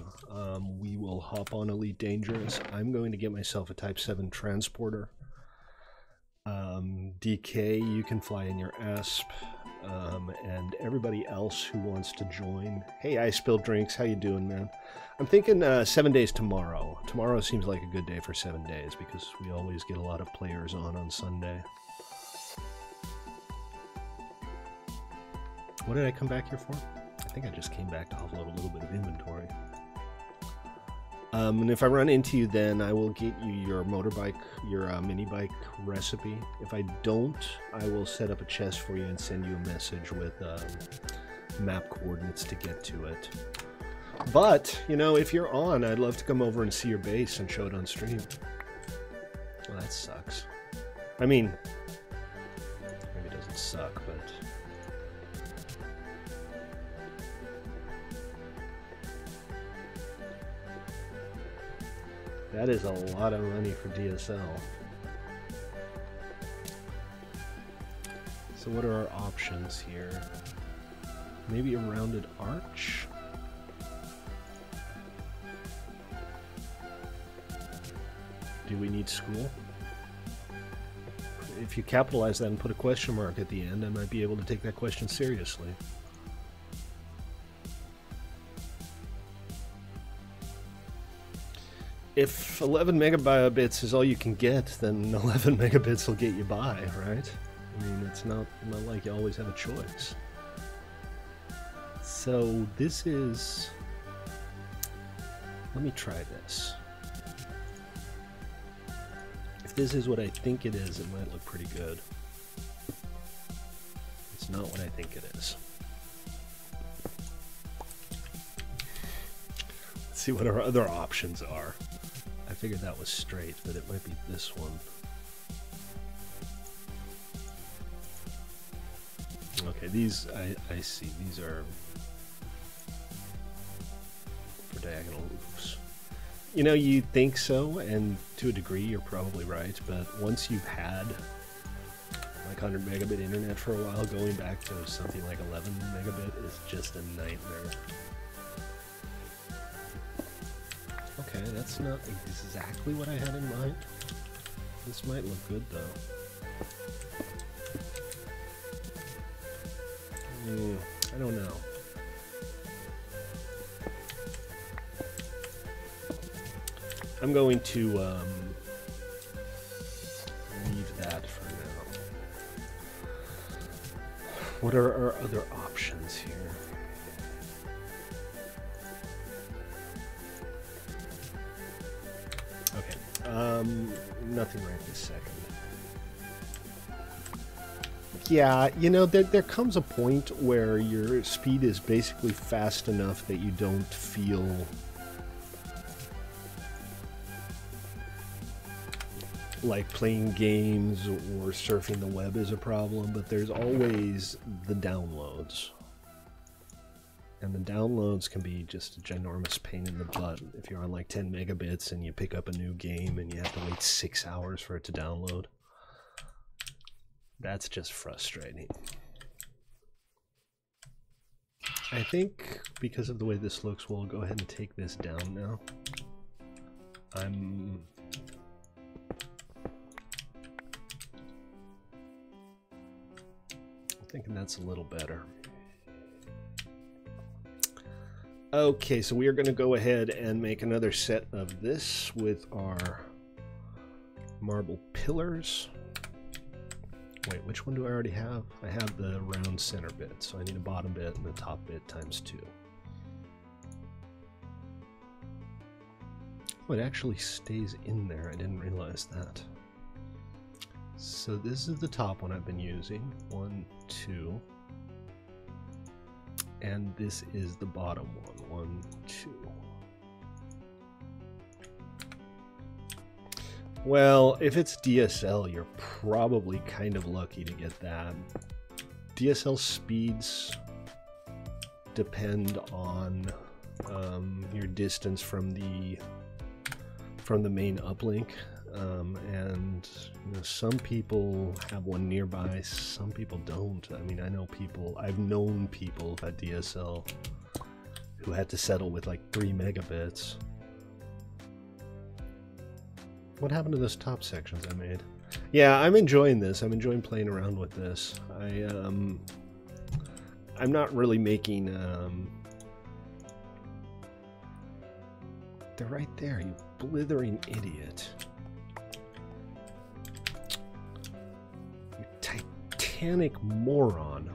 we will hop on Elite Dangerous. I'm going to get myself a Type 7 transporter. DK, you can fly in your ASP, and everybody else who wants to join. Hey, I Spilled Drinks, how you doing, man? I'm thinking 7 days tomorrow. Tomorrow seems like a good day for 7 days, because we always get a lot of players on Sunday. What did I come back here for? I think I just came back to offload a little bit of inventory. And if I run into you, then I will get you your motorbike, your mini bike recipe. If I don't, I will set up a chest for you and send you a message with map coordinates to get to it. But, you know, if you're on, I'd love to come over and see your base and show it on stream. Well, that sucks. I mean, maybe it doesn't suck, but... that is a lot of money for DSL. So what are our options here? Maybe a rounded arch? Do we need school? If you capitalize that and put a question mark at the end, I might be able to take that question seriously. If 11 megabits is all you can get, then 11 megabits will get you by, right? I mean, it's not like you always have a choice. So this is... let me try this. If this is what I think it is, it might look pretty good. It's not what I think it is. Let's see what our other options are. I figured that was straight, but it might be this one. Okay, these, I see. These are for diagonal roofs. You know, you think so, and to a degree you're probably right, but once you've had like 100 megabit internet for a while, going back to something like 11 megabit is just a nightmare. Okay, that's not exactly what I had in mind. This might look good, though. I don't know. I'm going to leave that for now. What are our other options here? Nothing right this second. Yeah, you know, there comes a point where your speed is basically fast enough that you don't feel like playing games or surfing the web is a problem, but there's always the downloads. And the downloads can be just a ginormous pain in the butt. If you're on like 10 megabits and you pick up a new game and you have to wait 6 hours for it to download. That's just frustrating. I think because of the way this looks, we'll go ahead and take this down now. I'm thinking that's a little better. Okay, so we are going to go ahead and make another set of this with our marble pillars. Wait, which one do I already have? I have the round center bit, so I need a bottom bit and a top bit times 2. Oh, it actually stays in there. I didn't realize that. So this is the top one I've been using. 1, 2. And this is the bottom one. 1, 2. Well, if it's DSL, you're probably kind of lucky to get that. DSL speeds depend on your distance from the main uplink, and you know, some people have one nearby, some people don't. I mean, I've known people at DSL who had to settle with like 3 megabits. What happened to those top sections I made? Yeah, I'm enjoying this. I'm enjoying playing around with this. I'm not really making... They're right there, you blithering idiot. You Titanic moron.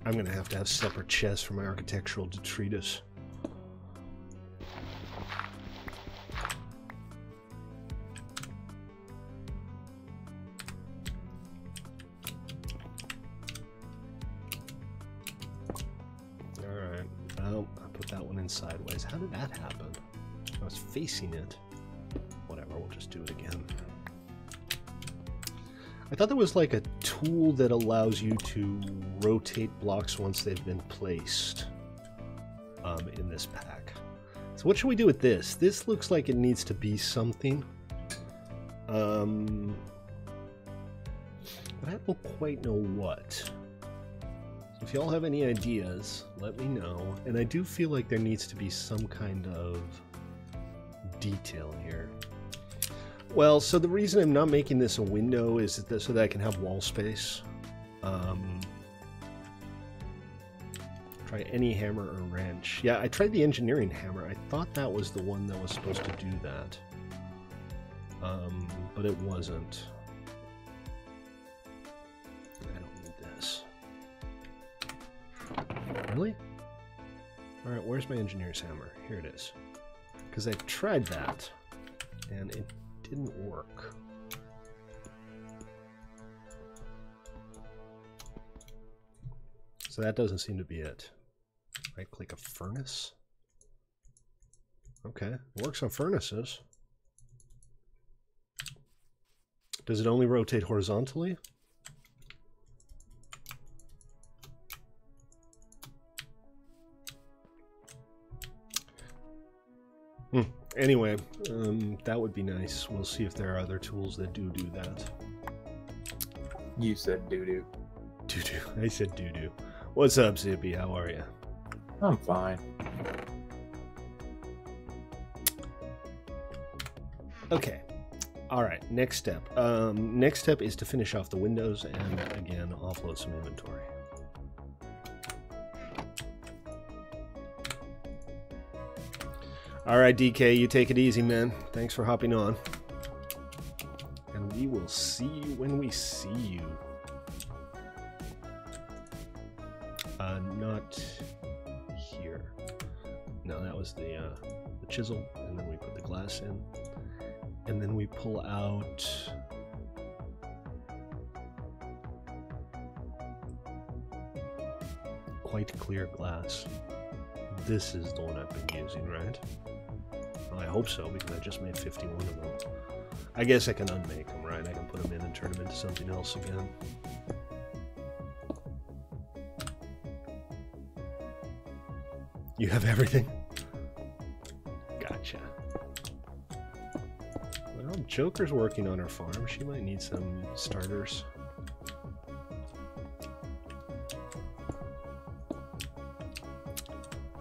I'm going to have separate chests for my architectural detritus. Alright, well, I put that one in sideways. How did that happen? I was facing it. Whatever, we'll just do it again. I thought there was like a tool that allows you to rotate blocks once they've been placed in this pack. So what should we do with this? This looks like it needs to be something. But I don't quite know what. So if y'all have any ideas, let me know. And I do feel like there needs to be some kind of detail here. Well, so the reason I'm not making this a window is that so that I can have wall space. Try any hammer or wrench. Yeah, I tried the engineering hammer. I thought that was the one that was supposed to do that. But it wasn't. I don't need this. Really? Alright, where's my engineer's hammer? Here it is. Because I tried that, and it didn't work. So that doesn't seem to be it. Right click a furnace. Okay, it works on furnaces. Does it only rotate horizontally? Anyway, that would be nice. We'll see if there are other tools that do that. You said doo-doo. Doo-doo. I said doo-doo. What's up, Zippy? How are you? I'm fine. Okay. Alright, next step. Next step is to finish off the windows and, again, offload some inventory. Alright, DK, you take it easy, man. Thanks for hopping on. And we will see you when we see you. Not here. No, that was the chisel, and then we put the glass in. And then we pull out... quite clear glass. This is the one I've been using, right? Well, I hope so, because I just made 51 of them. I guess I can unmake them, right? I can put them in and turn them into something else again. You have everything? Gotcha. Joker's working on her farm. She might need some starters.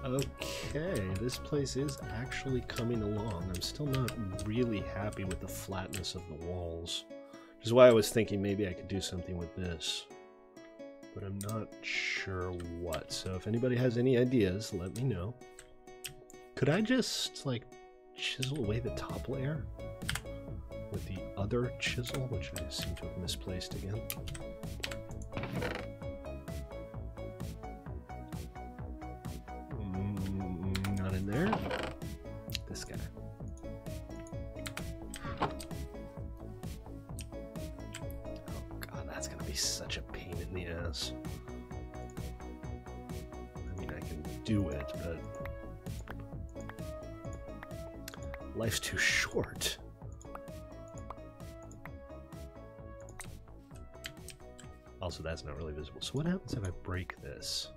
Okay, this place is actually coming along. I'm still not really happy with the flatness of the walls, which is why I was thinking maybe I could do something with this. But I'm not sure what. So if anybody has any ideas, let me know. Could I just, like, chisel away the top layer with the other chisel, which I seem to have misplaced again? Not in there. This guy. Oh god, that's gonna be such a pain in the ass. I mean, I can do it, but life's too short. Also, that's not really visible. So what happens if I break this?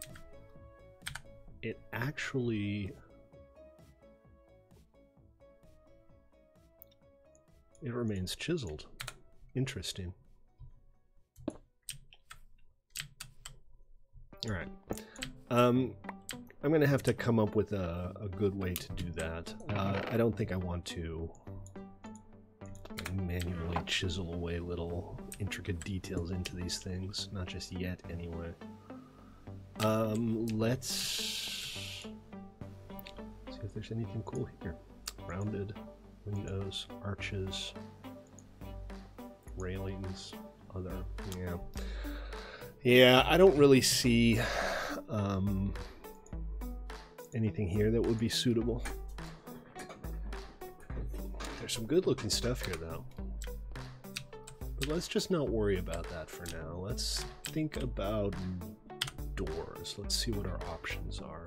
It actually... it remains chiseled. Interesting. Alright. I'm going to have to come up with a good way to do that. I don't think I want to manually chisel away little intricate details into these things. Not just yet, anyway. Let's see if there's anything cool here. Rounded windows, arches, railings, other, yeah, I don't really see anything here that would be suitable. There's some good looking stuff here though, but let's just not worry about that for now. Let's think about doors. Let's see what our options are.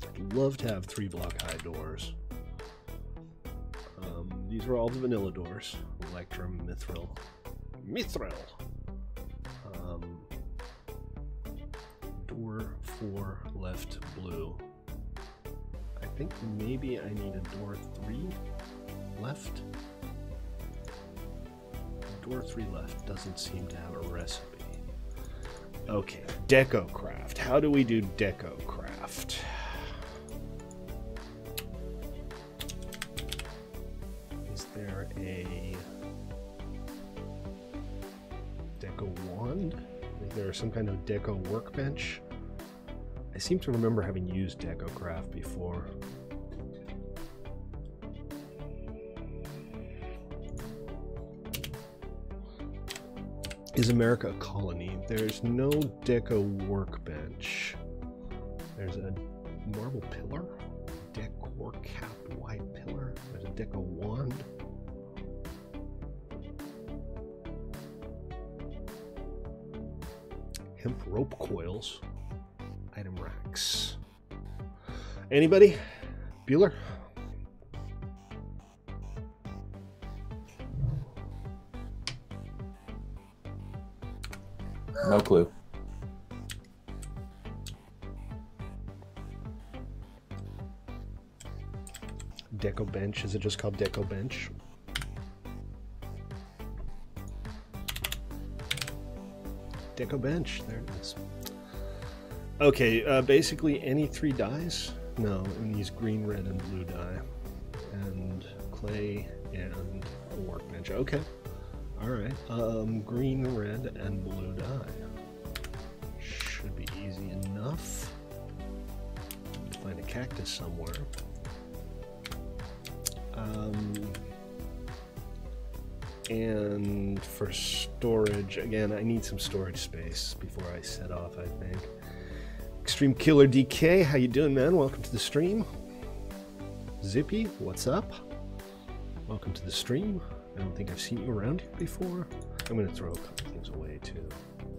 I'd love to have 3-block high doors. These are all the vanilla doors. Electrum, Mithril. Door 4 left blue. I think maybe I need a door 3 left. Door 3 left doesn't seem to have a recipe. Okay, deco craft. How do we do deco craft? Is there a deco wand? Is there some kind of deco workbench? I seem to remember having used deco craft before. Is America a colony? There's no deco workbench. There's a marble pillar, decor capped white pillar. There's a deco wand. Hemp rope coils. Item racks. Anybody? Bueller? No clue. Deco bench. Is it just called deco bench? Deco bench. There it is. Okay, basically any 3 dyes? No, and these green, red, and blue dye. And clay and a workbench. Okay. Alright. Green, red, and blue dye. Should be easy enough. Find a cactus somewhere. And for storage, again, I need some storage space before I set off, I think. Extreme Killer DK, how you doing, man? Welcome to the stream. Zippy, what's up? Welcome to the stream. I don't think I've seen you around here before. I'm going to throw a couple things away, too,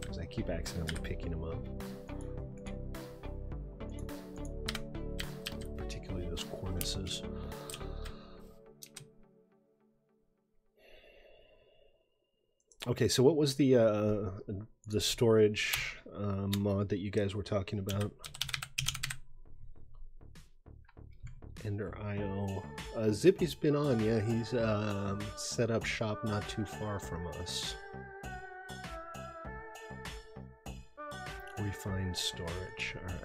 because I keep accidentally picking them up. Particularly those cornices. Okay, so what was the storage mod that you guys were talking about? Ender IO. Zippy's been on, yeah. He's set up shop not too far from us. Refined storage. Alright.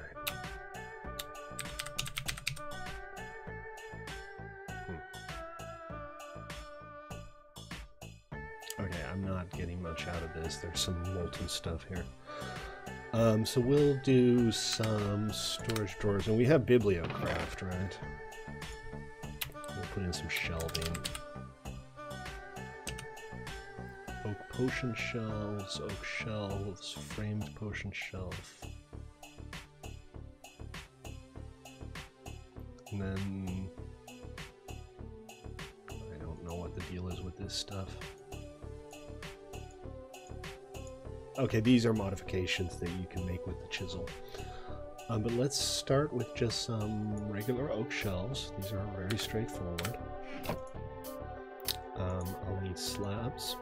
Okay, I'm not getting much out of this. There's some molten stuff here. So we'll do some storage drawers, and we have Bibliocraft, right? We'll put in some shelving. Oak potion shelves, framed potion shelf. And then I don't know what the deal is with this stuff. Okay, these are modifications that you can make with the chisel. But let's start with just some regular oak shelves. These are very straightforward. I'll need slabs.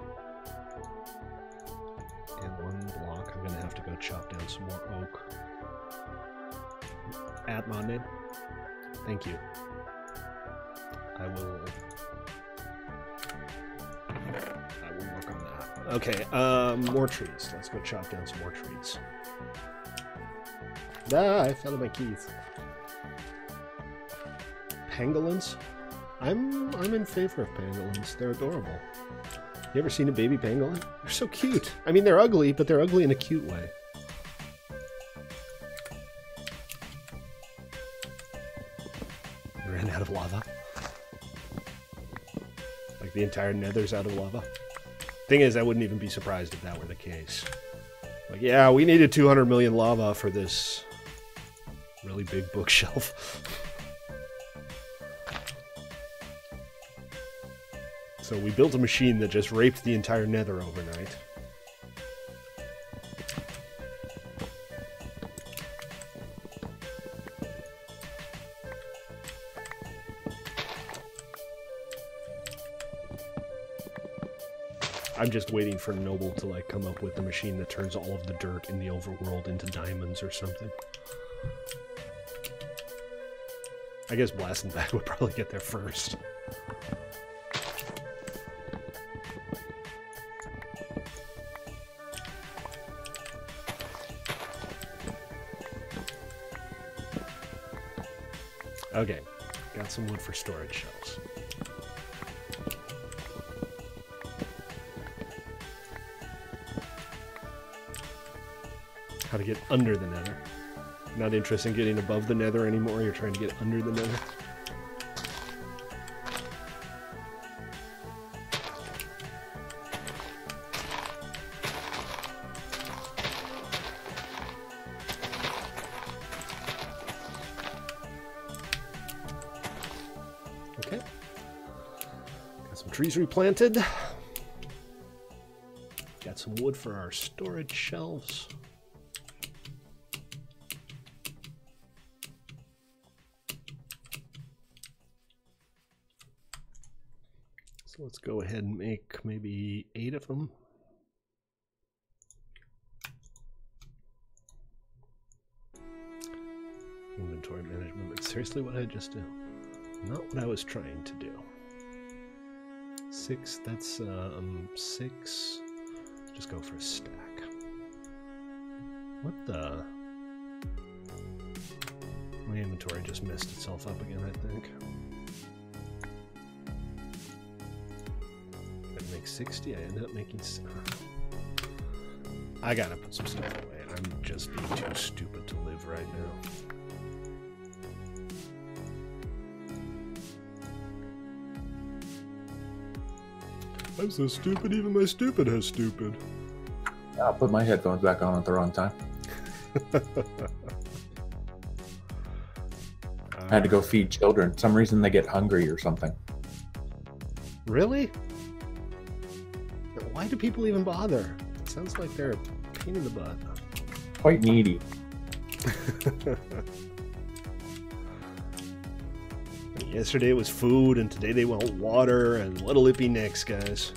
And one block. I'm going to have to go chop down some more oak. Add mod name. Thank you. I will work on that. Okay, more trees. Let's go chop down some more trees. Ah, I fell on my keys. Pangolins? I'm in favor of pangolins. They're adorable. You ever seen a baby pangolin? They're so cute. I mean, they're ugly, but they're ugly in a cute way. Ran out of lava. Like the entire nether's out of lava. Thing is, I wouldn't even be surprised if that were the case. Like, yeah, we needed 200 million lava for this really big bookshelf. So we built a machine that just raped the entire nether overnight. I'm just waiting for Noble to like come up with the machine that turns all of the dirt in the overworld into diamonds or something. I guess Blastenback would probably get there first. Okay, got some wood for storage shelves. How to get under the nether. Not interested in getting above the nether anymore, you're trying to get under the nether. Okay. Got some trees replanted. Got some wood for our storage shelves. So let's go ahead and make maybe 8 of them. Inventory management, but seriously, what did I just do? Not what I was trying to do. 6, that's 6. Just go for a stack. What the? My inventory just messed itself up again, I think. 60, I ended up making. I gotta put some stuff away. I'm just being too stupid to live right now. I'm so stupid, even my stupid has stupid. I'll put my headphones back on at the wrong time. I had to go feed children. Some reason they get hungry or something. Really? Why do people even bother? It sounds like they're a pain in the butt. Quite needy. Yesterday it was food, and today they want water, and what'll it be next, guys?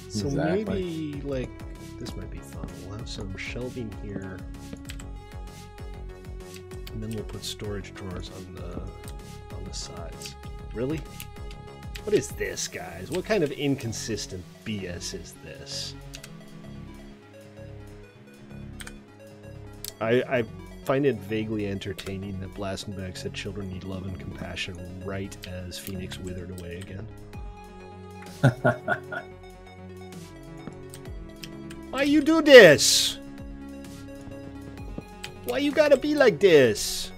So Exactly. maybe, like, this might be fun. We'll have some shelving here. and then we'll put storage drawers on the sides. Really? What is this, guys? What kind of inconsistent BS is this? I find it vaguely entertaining that Blastenbeck said children need love and compassion right as Phoenix withered away again. Why you do this? Why you gotta be like this?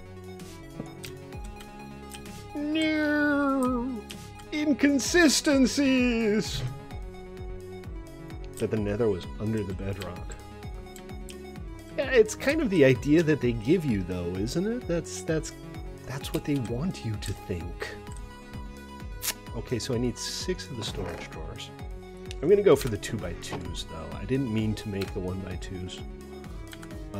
No. Inconsistencies! That the nether was under the bedrock. Yeah, it's kind of the idea that they give you, though, isn't it? That's what they want you to think. Okay, so I need 6 of the storage drawers. I'm gonna go for the 2x2s, though. I didn't mean to make the 1x2s. I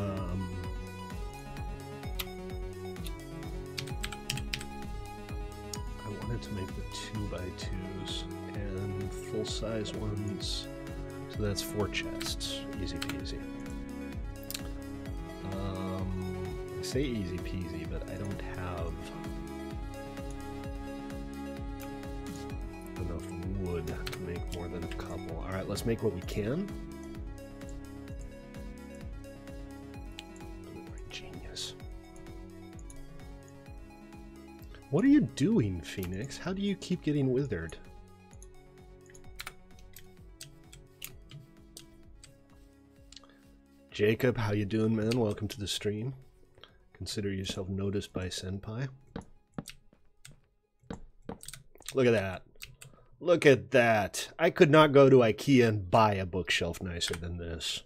wanted to make the 2x2s and full-size ones. So that's 4 chests. Easy peasy. I say easy peasy, but I don't have enough wood to make more than a couple. Alright, let's make what we can. Genius. What are you doing, Phoenix? How do you keep getting withered? Jacob, how you doing, man? Welcome to the stream. Consider yourself noticed by Senpai. Look at that. Look at that. I could not go to IKEA and buy a bookshelf nicer than this.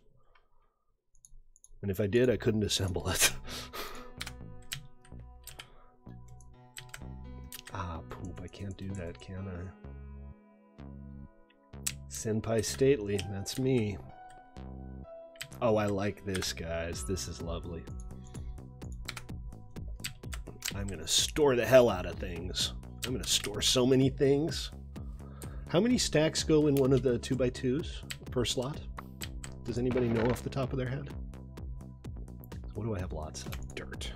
And if I did, I couldn't assemble it. Ah, poop. I can't do that, can I? Senpai Stately. That's me. Oh, I like this, guys. This is lovely. I'm gonna store the hell out of things. I'm gonna store so many things. How many stacks go in one of the 2x2s per slot? Does anybody know off the top of their head? What do I have lots of? Dirt.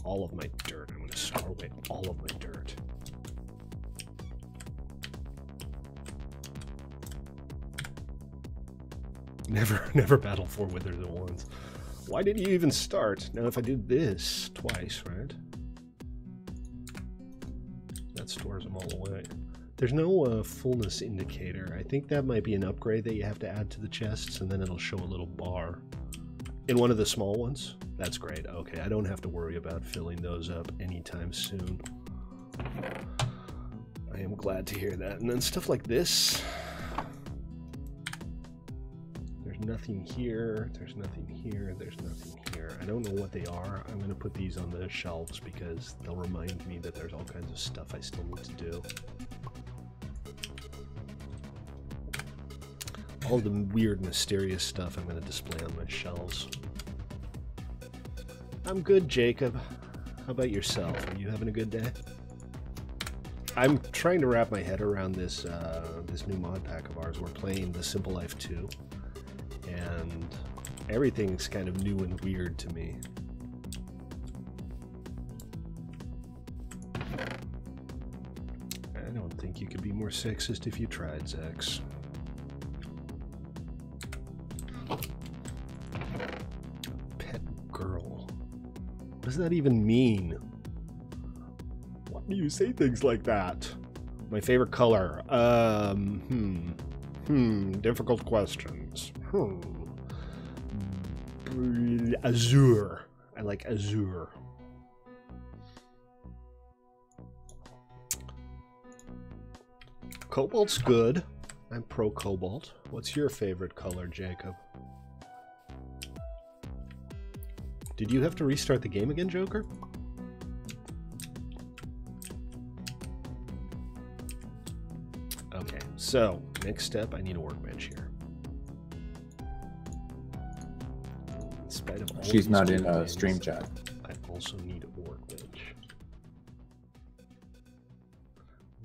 All of my dirt. I'm gonna store away all of my dirt. Never battle 4 withers at once. Why did you even start? Now if I do this twice, right? That stores them all away. There's no fullness indicator. I think that might be an upgrade that you have to add to the chests, and then it'll show a little bar. In one of the small ones? That's great. Okay, I don't have to worry about filling those up anytime soon. I am glad to hear that. And then stuff like this. There's nothing here. There's nothing here. There's nothing here. I don't know what they are. I'm going to put these on the shelves because they'll remind me that there's all kinds of stuff I still need to do. All the weird, mysterious stuff I'm going to display on my shelves. I'm good, Jacob. How about yourself? Are you having a good day? I'm trying to wrap my head around this this new mod pack of ours. We're playing The Simple Life 2, and everything's kind of new and weird to me. I don't think you could be more sexist if you tried, Zex. Pet girl. What does that even mean? Why do you say things like that? My favorite color. Difficult questions. Azure. I like azure. Cobalt's good. I'm pro cobalt. What's your favorite color, Jacob? Did you have to restart the game again, Joker? Okay, so next step, I need a workbench here. In spite of all She's not these in good a games, stream chat. I also need a workbench.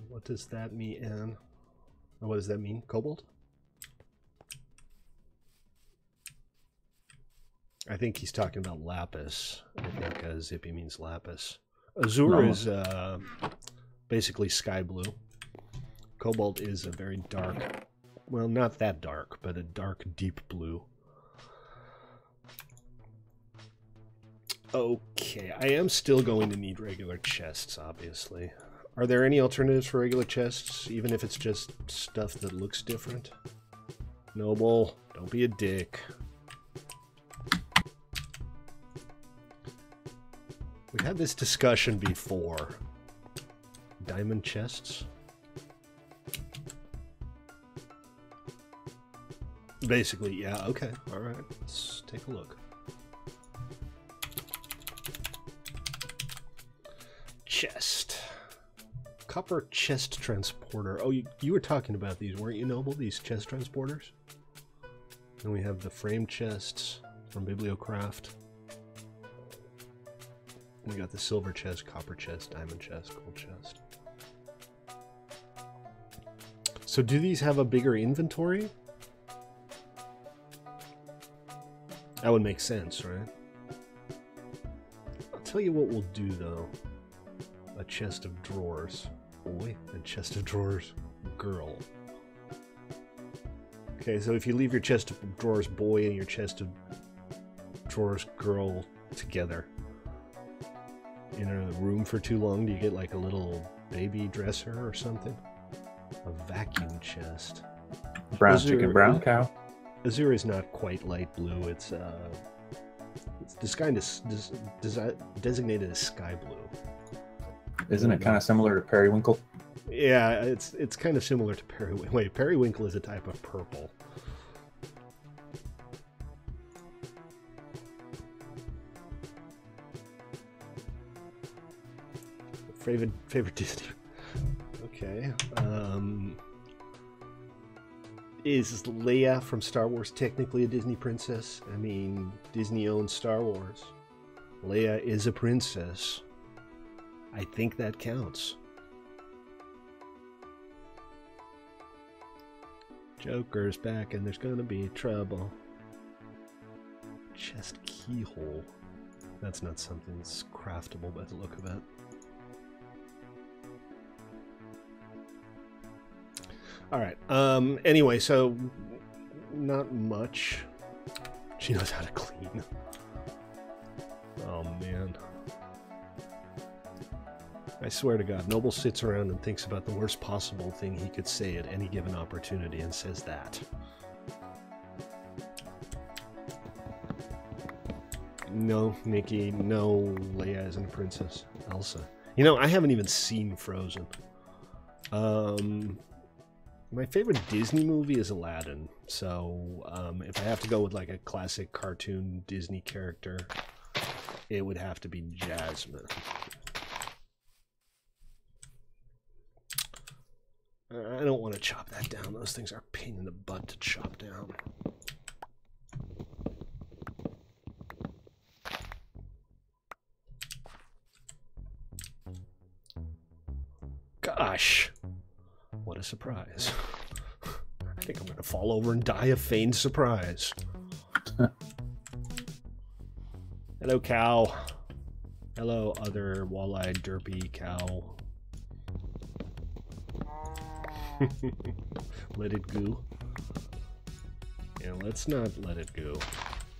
What does that mean, Anne? What does that mean? Cobalt? I think he's talking about lapis. I think Zippy means lapis. Azure No. is basically sky blue. Cobalt is a very dark, well, not that dark, but a dark, deep blue. Okay, I am still going to need regular chests, obviously. Are there any alternatives for regular chests, even if it's just stuff that looks different? Noble, don't be a dick. We've had this discussion before. Diamond chests? Basically, yeah, okay, alright. Let's take a look. Chest. Copper chest transporter. Oh, you were talking about these, weren't you, Noble? These chest transporters? Then we have the frame chests from Bibliocraft. We got the silver chest, copper chest, diamond chest, gold chest. So do these have a bigger inventory? That would make sense, right? I'll tell you what we'll do, though. A chest of drawers. Boy, a chest of drawers. Girl. Okay, so if you leave your chest of drawers boy and your chest of drawers girl together in a room for too long, do you get like a little baby dresser or something? A vacuum chest. Brown Azure, chicken, brown cow. Azure is not quite light blue. It's designated as sky blue. Isn't it kind of similar to periwinkle? Yeah, it's kind of similar to periwinkle. Wait, periwinkle is a type of purple. Favorite Disney. Okay. Is Leia from Star Wars technically a Disney princess? I mean, Disney owns Star Wars. Leia is a princess. I think that counts. Joker's back and there's gonna be trouble. Chest keyhole. That's not something that's craftable by the look of it. Alright, anyway, so not much. She knows how to clean. Oh man. I swear to God, Noble sits around and thinks about the worst possible thing he could say at any given opportunity and says that. No, Nikki, no, Leia isn't a princess. Elsa. You know, I haven't even seen Frozen. My favorite Disney movie is Aladdin, so if I have to go with like a classic cartoon Disney character, it would have to be Jasmine. I don't want to chop that down. Those things are a pain in the butt to chop down. Gosh, what a surprise. I think I'm going to fall over and die of feigned surprise. Hello, cow. Hello, other wall-eyed derpy cow. Let it go. Yeah, let's not let it go.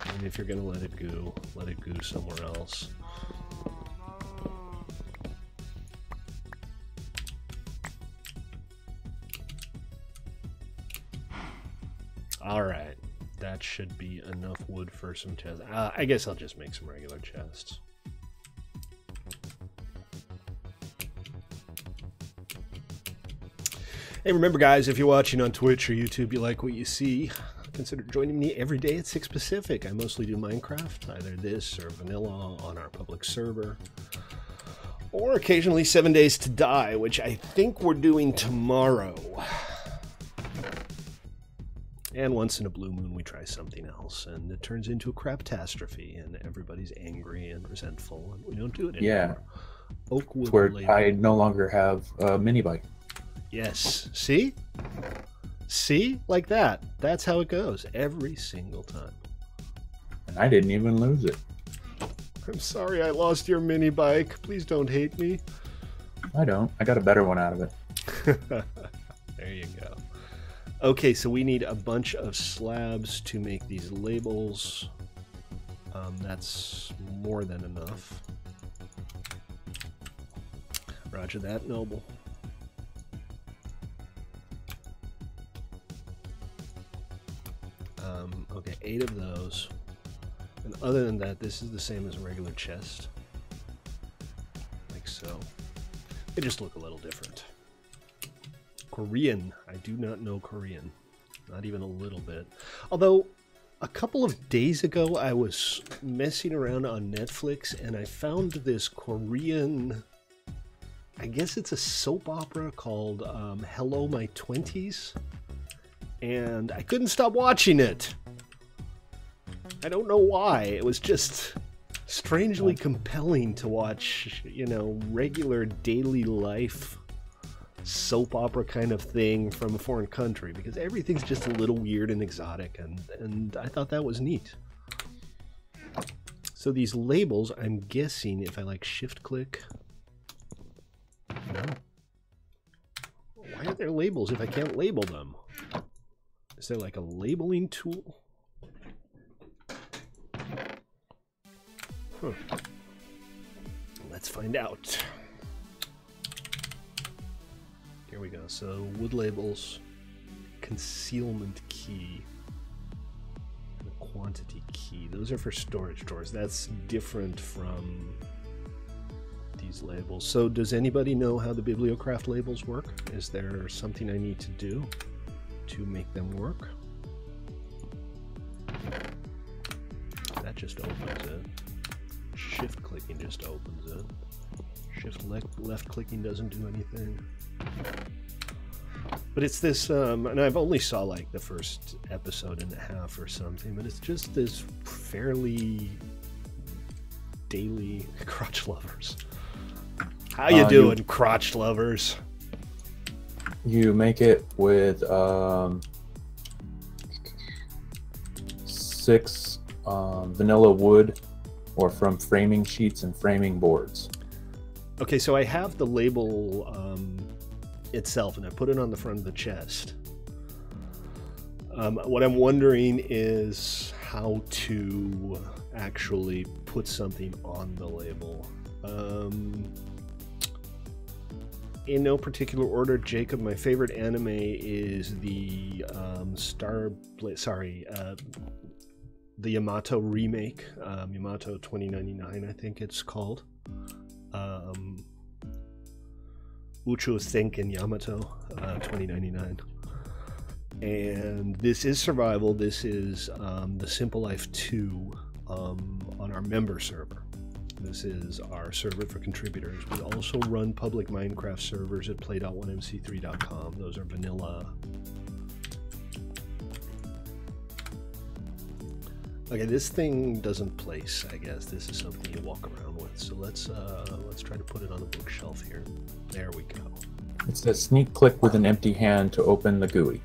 I mean, if you're gonna let it go somewhere else. Alright, that should be enough wood for some chests. I guess I'll just make some regular chests. Hey, remember guys, if you're watching on Twitch or YouTube, you like what you see, consider joining me every day at 6 Pacific. I mostly do Minecraft, either this or vanilla on our public server, or occasionally 7 Days to Die, which I think we're doing tomorrow. And once in a blue moon we try something else, and it turns into a craptastrophe, and everybody's angry and resentful, and we don't do it anymore. Yeah. Oakwood It's where labor. I no longer have a mini bike. Yes. See? See? Like that. That's how it goes every single time. I didn't even lose it. I'm sorry I lost your mini bike. Please don't hate me. I don't. I got a better one out of it. There you go. Okay, so we need a bunch of slabs to make these labels. That's more than enough. Roger that, Noble. Okay, 8 of those. And other than that, this is the same as a regular chest. Like so. They just look a little different. Korean. I do not know Korean. Not even a little bit. Although, a couple of days ago, I was messing around on Netflix and I found this Korean... I guess it's a soap opera called Hello My 20s. And I couldn't stop watching it. I don't know why. It was just strangely compelling to watch, you know, regular daily life soap opera kind of thing from a foreign country, because everything's just a little weird and exotic, and I thought that was neat. So these labels, I'm guessing if I like shift click... No. Why are there labels if I can't label them? Is there like a labeling tool? Huh. Let's find out. Here we go. So wood labels, concealment key, and a quantity key. Those are for storage drawers. That's different from these labels. So does anybody know how the Bibliocraft labels work? Is there something I need to do to make them work? That just opens it. Shift clicking just opens it. Shift left clicking doesn't do anything. But it's this, and I've only saw like the first episode and a half or something, but it's just this fairly daily crotch lovers. How you doing, crotch lovers? You make it with 6 vanilla wood, or from framing sheets and framing boards. Okay, so I have the label itself, and I put it on the front of the chest. What I'm wondering is how to actually put something on the label. In no particular order, Jacob, my favorite anime is the the Yamato remake, Yamato 2099, I think it's called. Uchu Senken Yamato 2099. And this is survival. This is the Simple Life 2 on our member server. This is our server for contributors. We also run public Minecraft servers at play.1mc3.com. Those are vanilla. Okay, this thing doesn't place, I guess. This is something you walk around with. So let's try to put it on the bookshelf here. There we go. It says sneak click with an empty hand to open the GUI.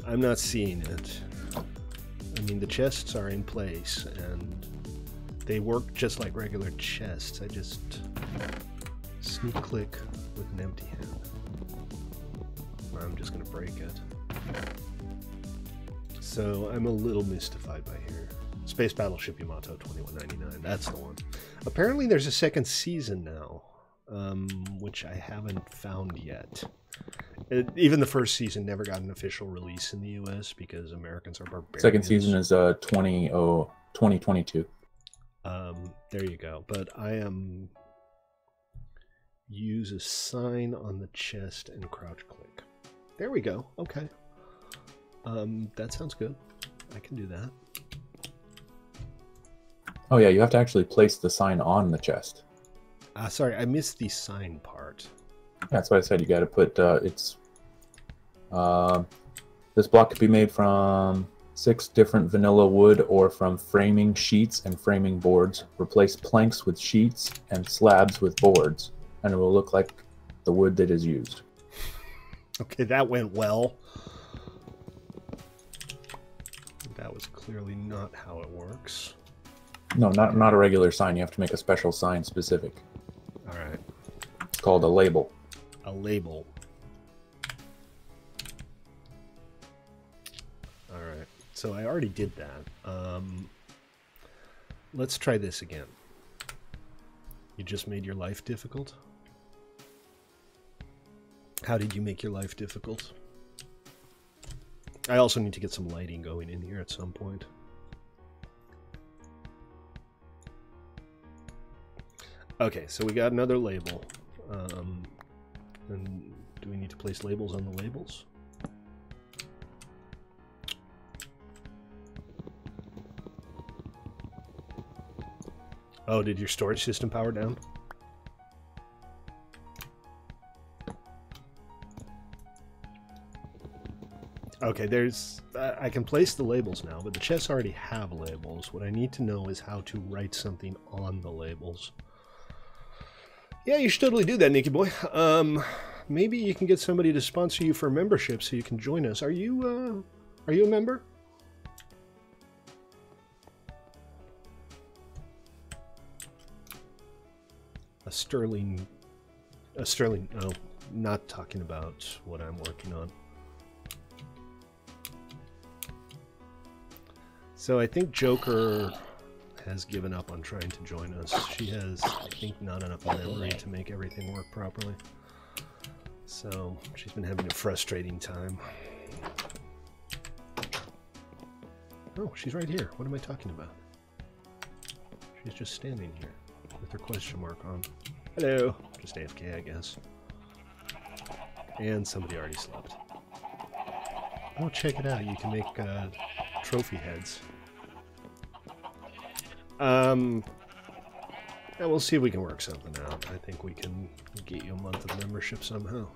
I'm not seeing it. I mean, the chests are in place, and they work just like regular chests. I just sneak click with an empty hand. I'm just going to break it. So I'm a little mystified by here. Space Battleship Yamato 2199, that's the one. Apparently there's a second season now, which I haven't found yet. Even the first season never got an official release in the US because Americans are barbarians. Second season is 2022. There you go. But I am... Use a sign on the chest and crouch click. There we go. Okay. That sounds good. I can do that. Oh yeah, you have to actually place the sign on the chest. Sorry, I missed the sign part. That's what I said. You got to put this block could be made from 6 different vanilla wood or from framing sheets and framing boards. Replace planks with sheets and slabs with boards, and it will look like the wood that is used. Okay, that went well. That was clearly not how it works. No, not a regular sign. You have to make a special sign specific. All right. It's called a label. A label. All right. So I already did that. Let's try this again. You just made your life difficult? How did you make your life difficult? I also need to get some lighting going in here at some point. Okay, so we got another label. And do we need to place labels on the labels? Oh, did your storage system power down? Okay, there's... I can place the labels now, but the chests already have labels. What I need to know is how to write something on the labels. Yeah, you should totally do that, Nikki boy. Maybe you can get somebody to sponsor you for a membership so you can join us. Are you a member? A Sterling, oh, not talking about what I'm working on. So I think Joker has given up on trying to join us. She has, I think, not enough memory to make everything work properly. So she's been having a frustrating time. Oh, she's right here. What am I talking about? She's just standing here with her question mark on. Hello. Just AFK, I guess. And somebody already slept. Oh, check it out. You can make trophy heads. Yeah, we'll see if we can work something out. I think we can get you a month of membership somehow.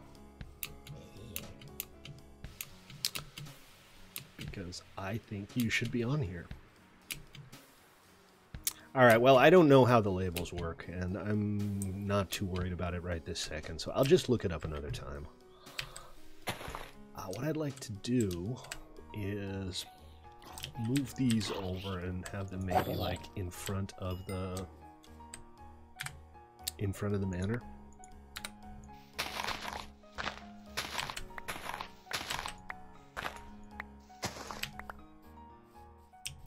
Because I think you should be on here. Alright, well, I don't know how the labels work, and I'm not too worried about it right this second, so I'll just look it up another time. What I'd like to do is move these over and have them maybe like in front of the manor.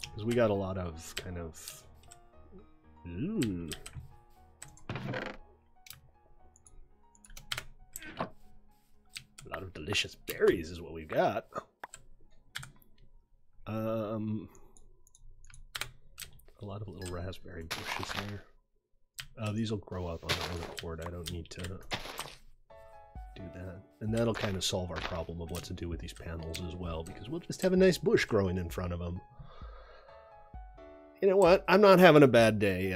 Because we got a lot of kind of a lot of delicious berries is what we've got. A lot of little raspberry bushes here. These will grow up on their own accord. I don't need to do that. And that'll kind of solve our problem of what to do with these panels as well, because we'll just have a nice bush growing in front of them. You know what? I'm not having a bad day,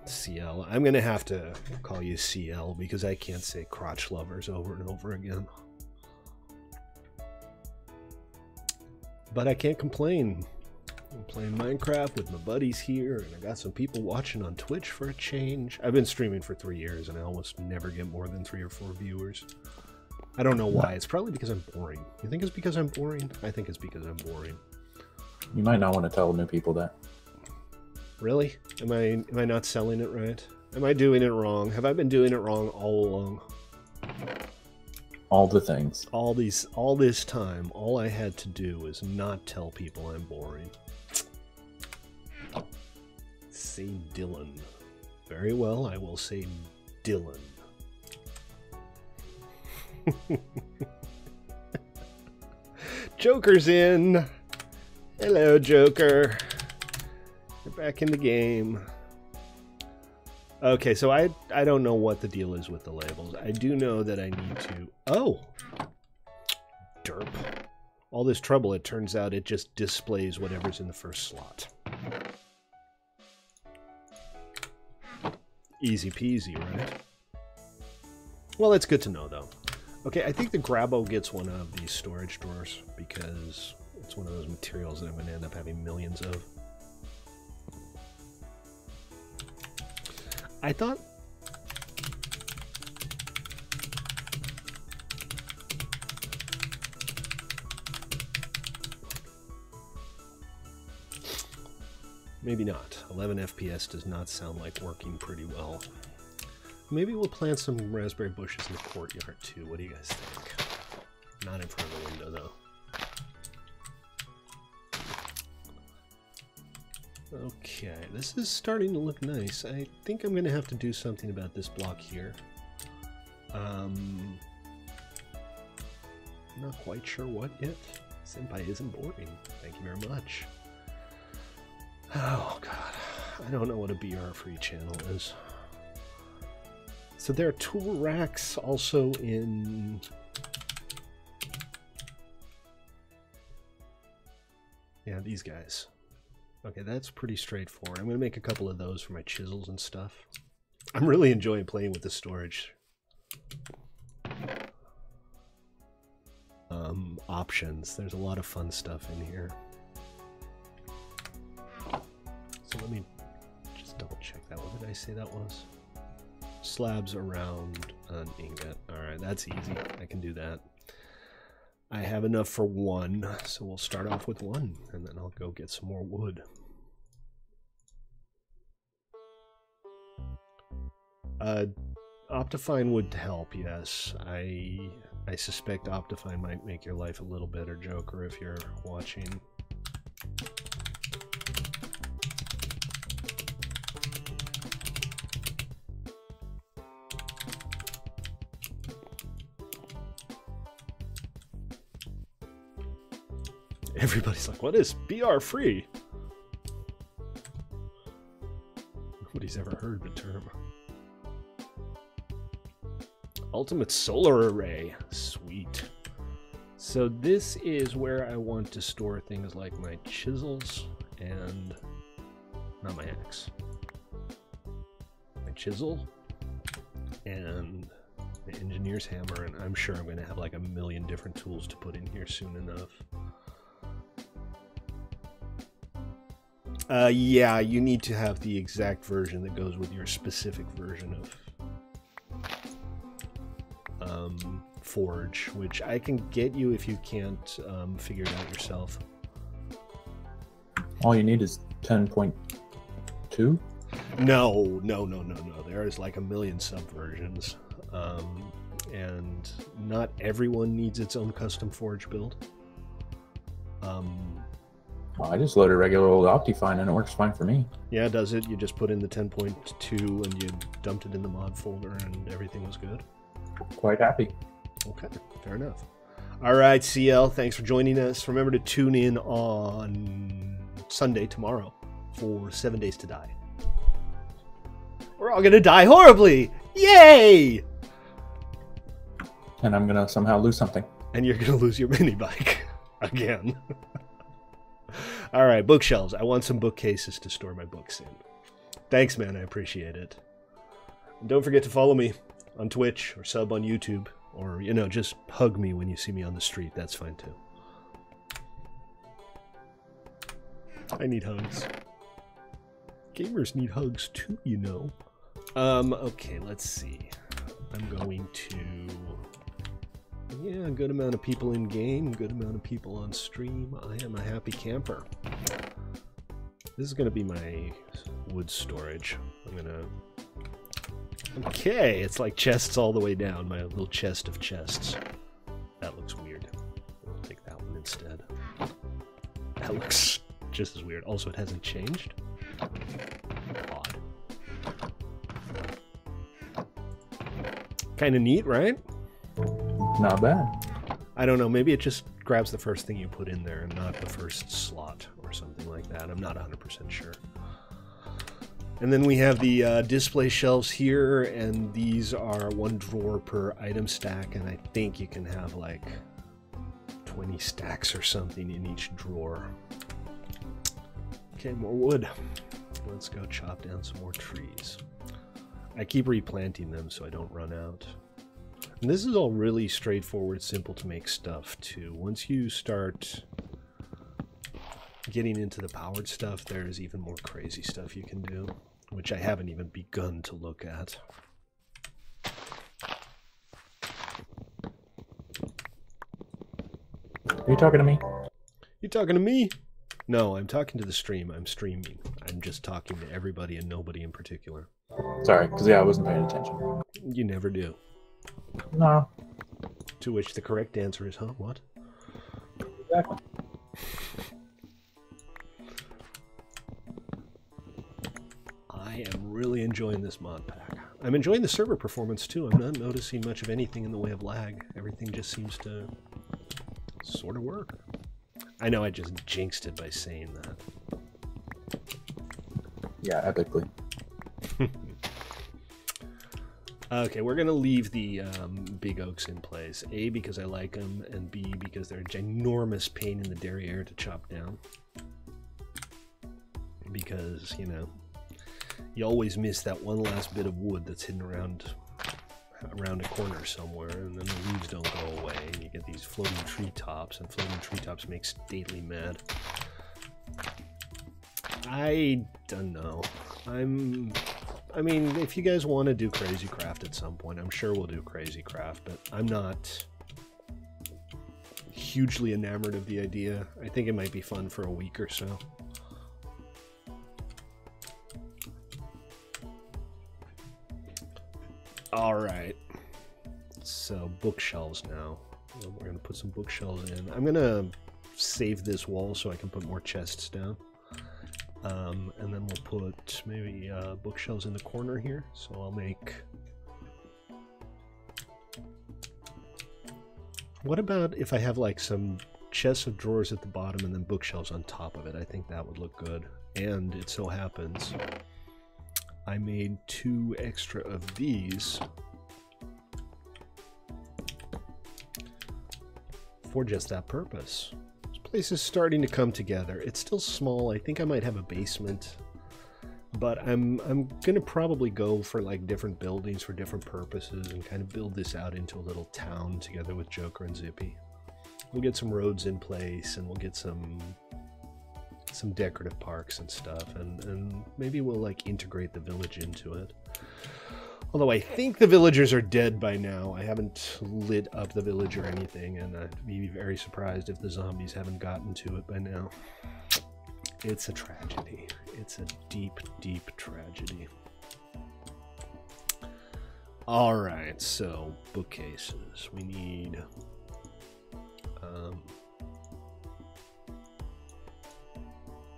CL. I'm going to have to call you CL because I can't say crotch lovers over and over again. But I can't complain. I'm playing Minecraft with my buddies here, and I got some people watching on Twitch for a change. I've been streaming for 3 years, and I almost never get more than 3 or 4 viewers. I don't know why. It's probably because I'm boring. You think it's because I'm boring? I think it's because I'm boring. You might not want to tell new people that. Really? Am I not selling it right? Am I doing it wrong? Have I been doing it wrong all along? All the things. All this time, all I had to do is not tell people I'm boring. Say Dylan. Very well, I will say Dylan. Joker's in! Hello, Joker. You're back in the game. Okay, so I don't know what the deal is with the labels. I do know that I need to... Oh! Derp. All this trouble, it turns out it just displays whatever's in the first slot. Easy peasy, right? Well, that's good to know, though. Okay, I think the Grabo gets one of these storage drawers because it's one of those materials that I'm going to end up having millions of. I thought... maybe not. 11 FPS does not sound like working pretty well. Maybe we'll plant some raspberry bushes in the courtyard too. What do you guys think? Not in front of the window though. Okay, this is starting to look nice. I think I'm going to have to do something about this block here. Not quite sure what yet. Senpai isn't boring. Thank you very much. Oh god, I don't know what a BR free channel is. So there are tool racks also in... Yeah, these guys. Okay, that's pretty straightforward. I'm going to make a couple of those for my chisels and stuff. I'm really enjoying playing with the storage options. There's a lot of fun stuff in here. So let me just double check that. What did I say that was? Slabs around an ingot. Alright, that's easy. I can do that. I have enough for one, so we'll start off with one, and then I'll go get some more wood. Optifine would help, yes. I suspect Optifine might make your life a little better, Joker, if you're watching. Everybody's like, what is BR free? Nobody's ever heard the term. Ultimate solar array. Sweet. So this is where I want to store things like my chisels and... not my axe. My chisel and the engineer's hammer, and I'm sure I'm going to have like a million different tools to put in here soon enough. Yeah, you need to have the exact version that goes with your specific version of Forge, which I can get you if you can't figure it out yourself. All you need is 10.2? No. There's like a million subversions. And not everyone needs its own custom Forge build. Well, I just loaded regular old Optifine and it works fine for me. Yeah, does it? You just put in the 10.2 and you dumped it in the mod folder and everything was good? Quite happy. Okay, fair enough. All right, CL, thanks for joining us. Remember to tune in on Sunday, tomorrow, for 7 Days to Die. We're all going to die horribly! Yay! And I'm going to somehow lose something. And you're going to lose your mini bike again. All right, bookshelves. I want some bookcases to store my books in. Thanks, man. I appreciate it. And don't forget to follow me on Twitch or sub on YouTube. Or, you know, just hug me when you see me on the street. That's fine, too. I need hugs. Gamers need hugs, too, you know. Okay, let's see. I'm going to... Yeah, a good amount of people in game, good amount of people on stream. I am a happy camper. This is going to be my wood storage. I'm going to... Okay, it's like chests all the way down, my little chest of chests. That looks weird. I'll take that one instead. That looks just as weird. Also, it hasn't changed. Odd. Kind of neat, right? Not bad. I don't know, maybe it just grabs the first thing you put in there and not the first slot or something like that. I'm not 100% sure. And then we have the display shelves here, and these are 1 drawer per item stack, and I think you can have like 20 stacks or something in each drawer. Okay, more wood. Let's go chop down some more trees. I keep replanting them so I don't run out. And this is all really straightforward, simple to make stuff too. Once you start getting into the powered stuff, there's even more crazy stuff you can do, which I haven't even begun to look at. Are you talking to me? You talking to me? No, I'm talking to the stream. I'm streaming. I'm just talking to everybody and nobody in particular. Sorry, because yeah, I wasn't paying attention. You never do. No. To which the correct answer is, huh? What? Exactly. I am really enjoying this mod pack. I'm enjoying the server performance too. I'm not noticing much of anything in the way of lag. Everything just seems to sort of work. I know I just jinxed it by saying that. Yeah, epically. Okay, we're going to leave the big oaks in place. A, because I like them, and B, because they're a ginormous pain in the derriere to chop down. Because, you know, you always miss that one last bit of wood that's hidden around a corner somewhere, and then the leaves don't go away, and you get these floating treetops, and floating treetops make Stately mad. I don't know. I mean, if you guys want to do Crazy Craft at some point, I'm sure we'll do Crazy Craft, but I'm not hugely enamored of the idea. I think it might be fun for a week or so. Alright, so bookshelves now. We're going to put some bookshelves in. I'm going to save this wall so I can put more chests down. And then we'll put maybe bookshelves in the corner here. So I'll make... What about if I have like some chests of drawers at the bottom and then bookshelves on top of it? I think that would look good. And it so happens I made 2 extra of these for just that purpose. This place is starting to come together. It's still small. I think I might have a basement, but I'm gonna probably go for like different buildings for different purposes and kind of build this out into a little town together with Joker and Zippy. We'll get some roads in place and we'll get some decorative parks and stuff, and maybe we'll like integrate the village into it. Although I think the villagers are dead by now. I haven't lit up the village or anything, and I'd be very surprised if the zombies haven't gotten to it by now. It's a tragedy. It's a deep, deep tragedy. Alright, so bookcases. We need...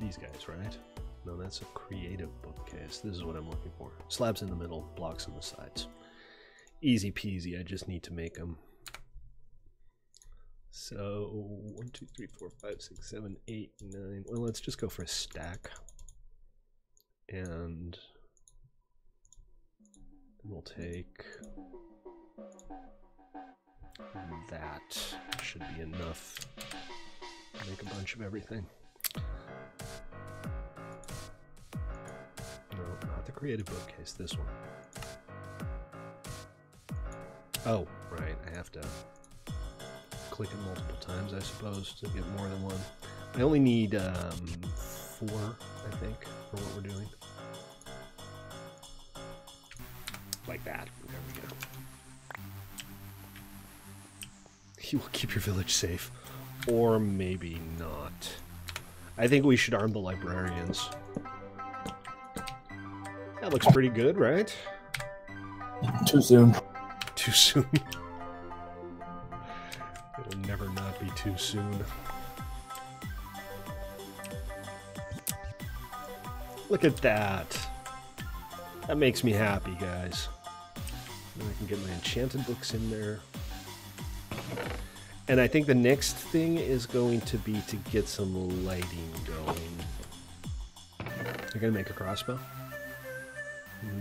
these guys, right? No, that's a creative bookcase. This is what I'm looking for. Slabs in the middle, blocks on the sides. Easy peasy, I just need to make them. So, 1, 2, 3, 4, 5, 6, 7, 8, 9. Well, let's just go for a stack. And we'll take that. Should be enough to make a bunch of everything. No, not the creative bookcase, this one. Oh, right, I have to click it multiple times, I suppose, to get more than one. I only need 4, I think, for what we're doing. Like that. There we go. You will keep your village safe. Or maybe not. I think we should arm the librarians. That looks pretty good, right? Too soon. Too soon. It'll never not be too soon. Look at that. That makes me happy, guys. Now I can get my enchanted books in there. And I think the next thing is going to be to get some lighting going. You're gonna make a crossbow?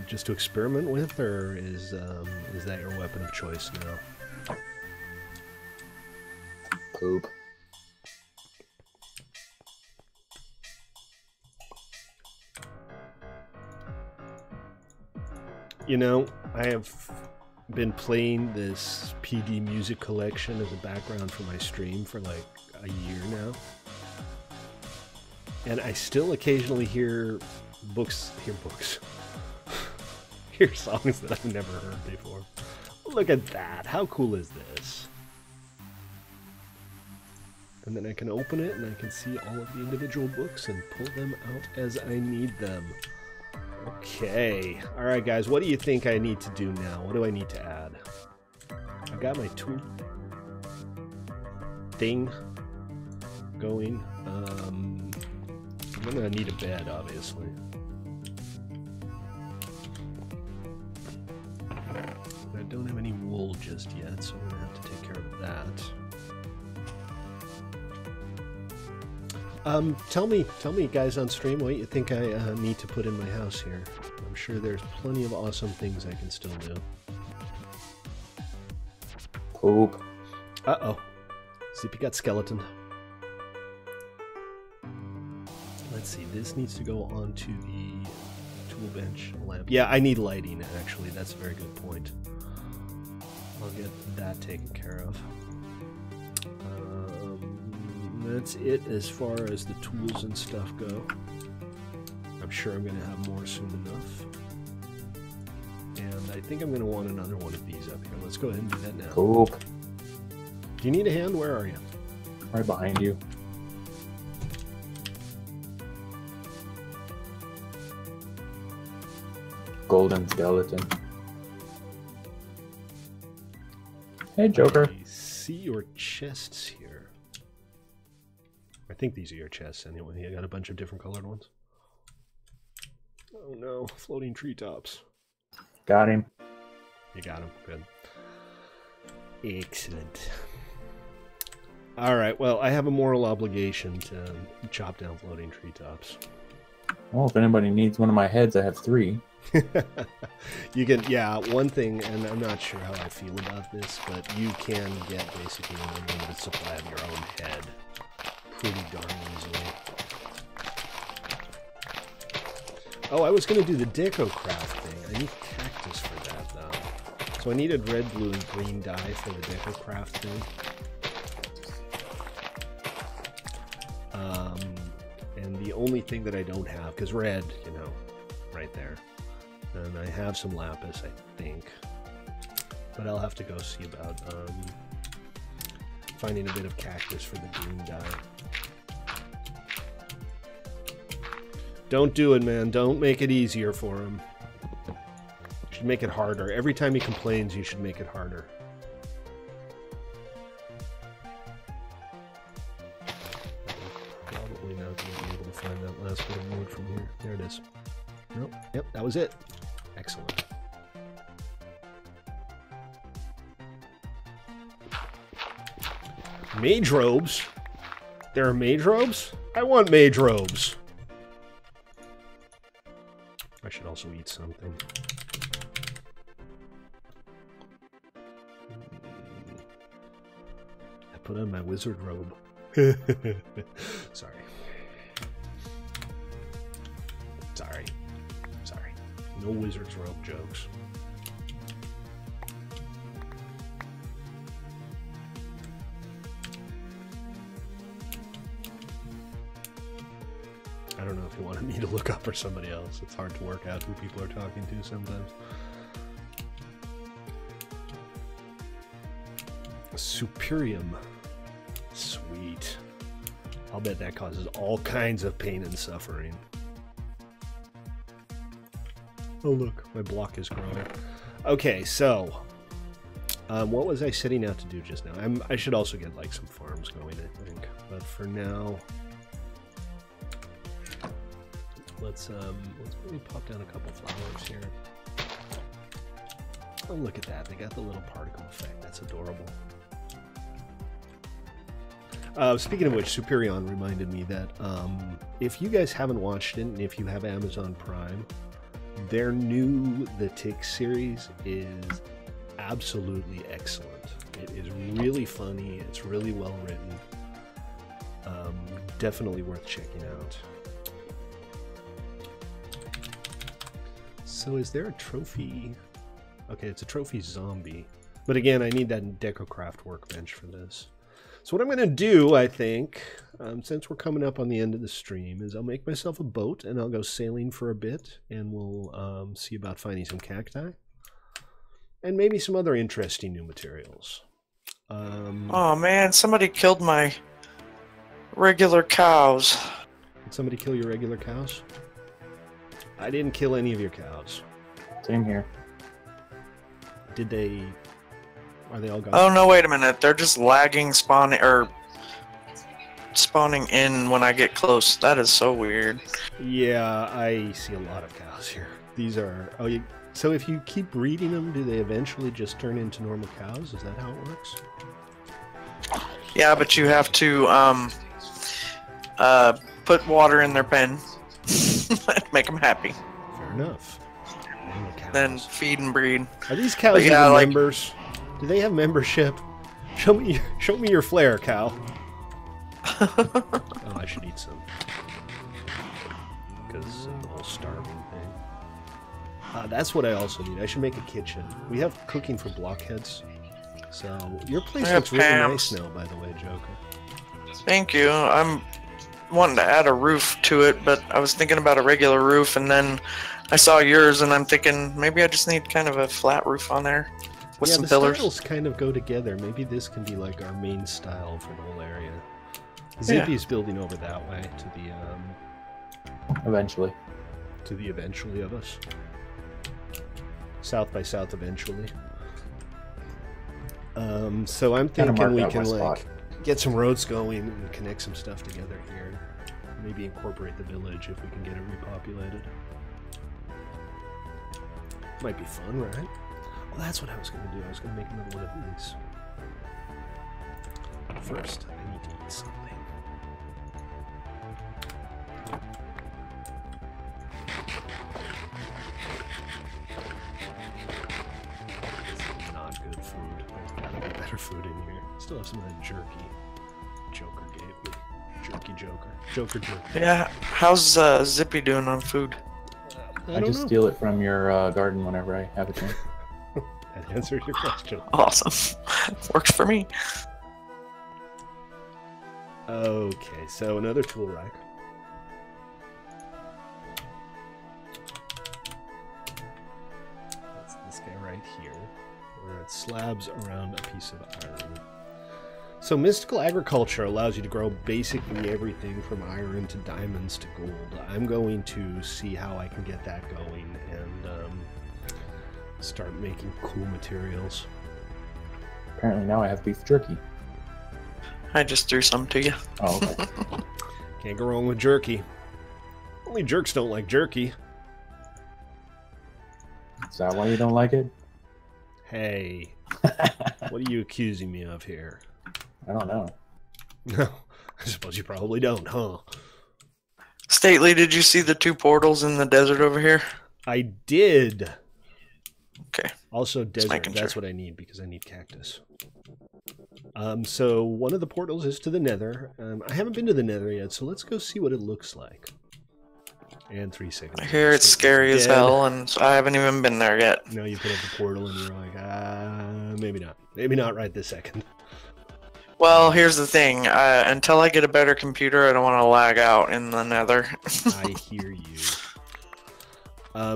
Just to experiment with, or is that your weapon of choice now? Poop. You know, I have been playing this PD music collection as a background for my stream for like a year now. And I still occasionally hear hear songs that I've never heard before. Look at that. How cool is this? And then I can open it and I can see all of the individual books and pull them out as I need them. Okay. Alright guys, what do you think I need to do now? What do I need to add? I've got my tool thing going. I'm gonna need a bed, obviously. I don't have any wool just yet, so I'm gonna have to take care of that. Tell me guys on stream what you think I need to put in my house here. I'm sure there's plenty of awesome things I can still do. Poop. Uh-oh. Zippy got skeleton. Let's see, this needs to go onto the tool bench lamp. Yeah, I need lighting, actually. That's a very good point. I'll get that taken care of. That's it as far as the tools and stuff go. I'm sure I'm going to have more soon enough. And I think I'm going to want another one of these up here. Let's go ahead and do that now. Poop. Do you need a hand? Where are you? Right behind you. Golden skeleton. Hey, Joker. I see your chests here. I think these are your chests anyway. I got a bunch of different colored ones. Oh no, floating treetops. Got him. You got him. Good. Excellent. Alright, well, I have a moral obligation to chop down floating treetops. Well, if anybody needs one of my heads, I have 3. You can, yeah, one thing, and I'm not sure how I feel about this, but you can get basically an unlimited supply of your own head pretty darn easily. Oh, I was going to do the deco craft thing. I need cactus for that, though. So I needed red, blue, and green dye for the deco craft thing. And the only thing that I don't have, because red, you know, right there. And I have some lapis, I think. But I'll have to go see about finding a bit of cactus for the green dye. Don't do it, man. Don't make it easier for him. You should make it harder. Every time he complains, you should make it harder. Probably not going to be able to find that last bit of wood from here. There it is. Nope. Yep, that was it. Excellent. Mage robes? There are mage robes? I want mage robes. I should also eat something. I put on my wizard robe. Sorry. Sorry. Sorry. No wizard's robe jokes. I don't know if you wanted me to look up or somebody else. It's hard to work out who people are talking to sometimes. Superium. Sweet. I'll bet that causes all kinds of pain and suffering. Oh look, my block is growing. Okay, so what was I setting out to do just now? I should also get like some farms going, I think. But for now, let's maybe pop down a couple flowers here. Oh, look at that! They got the little particle effect. That's adorable. Speaking of which, Superion reminded me that if you guys haven't watched it, and if you have Amazon Prime, their new The Tick series is absolutely excellent. It is really funny. It's really well written. Definitely worth checking out. So is there a trophy? Okay, it's a trophy zombie. But again, I need that DecoCraft workbench for this. So what I'm going to do, I think, since we're coming up on the end of the stream, is I'll make myself a boat and I'll go sailing for a bit, and we'll see about finding some cacti and maybe some other interesting new materials. Oh man, somebody killed my regular cows. Did somebody kill your regular cows? I didn't kill any of your cows. Same here. Did they... Are they all gone? Oh no, wait a minute. They're just lagging spawning in when I get close. That is so weird. Yeah, I see a lot of cows here. These are... Oh, so if you keep breeding them, do they eventually just turn into normal cows? Is that how it works? Yeah, but you have to put water in their pen. Make them happy. Fair enough. Normal cows. Then feed and breed. Are these cows even members? Do they have membership? Show me your flair, cow. Oh, I should eat some. Because of the whole starving thing. That's what I also need. I should make a kitchen. We have cooking for blockheads. So, your place looks really nice now, by the way, Joker. Thank you. I'm wanting to add a roof to it, but I was thinking about a regular roof, and then I saw yours, and I'm thinking maybe I just need kind of a flat roof on there with some pillars. Yeah, the styles kind of go together. Maybe this can be like our main style for the whole area. Zippy's building over that way to the eventually. To the eventually of us. South by South eventually. So I'm thinking we can like get some roads going and connect some stuff together here. Maybe incorporate the village if we can get it repopulated. Might be fun, right? Well, that's what I was going to do. I was going to make another one of these. First, I need to eat something. Not good food. Gotta get better food in here. Still have some of that jerky Joker gave me. Jerky Joker. Joker jerky. Yeah, how's Zippy doing on food? I just steal it from your garden whenever I have a chance. That answers your question. Awesome. Works for me. Okay, so another tool rack. That's this guy right here, where it slabs around a piece of iron. So mystical agriculture allows you to grow basically everything from iron to diamonds to gold. I'm going to see how I can get that going and start making cool materials. Apparently now I have beef jerky. I just threw some to you. Oh, okay. Can't go wrong with jerky. Only jerks don't like jerky. Is that why you don't like it? Hey, what are you accusing me of here? I don't know. No, I suppose you probably don't, huh? Stately, did you see the 2 portals in the desert over here? I did. Okay. Also desert, that's what I need because I need cactus. So one of the portals is to the nether. I haven't been to the nether yet, so let's go see what it looks like. And 3 seconds. I hear it's scary as hell, and so I haven't even been there yet. No, you put up the portal and you're like, maybe not. Maybe not right this second. Well, here's the thing. Until I get a better computer, I don't want to lag out in the nether. I hear you.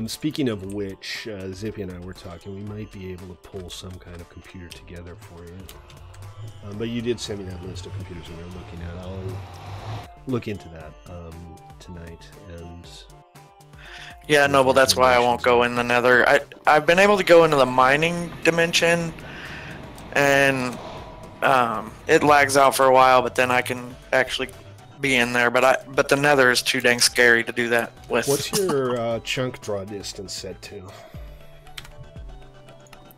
Speaking of which, Zippy and I were talking, we might be able to pull some kind of computer together for you. But you did send me that list of computers that we're looking at. I'll look into that tonight. And yeah, no, well, that's why I won't go in the nether. I've been able to go into the mining dimension, and it lags out for a while, but then I can actually be in there. But the nether is too dang scary to do that with. What's your chunk draw distance set to?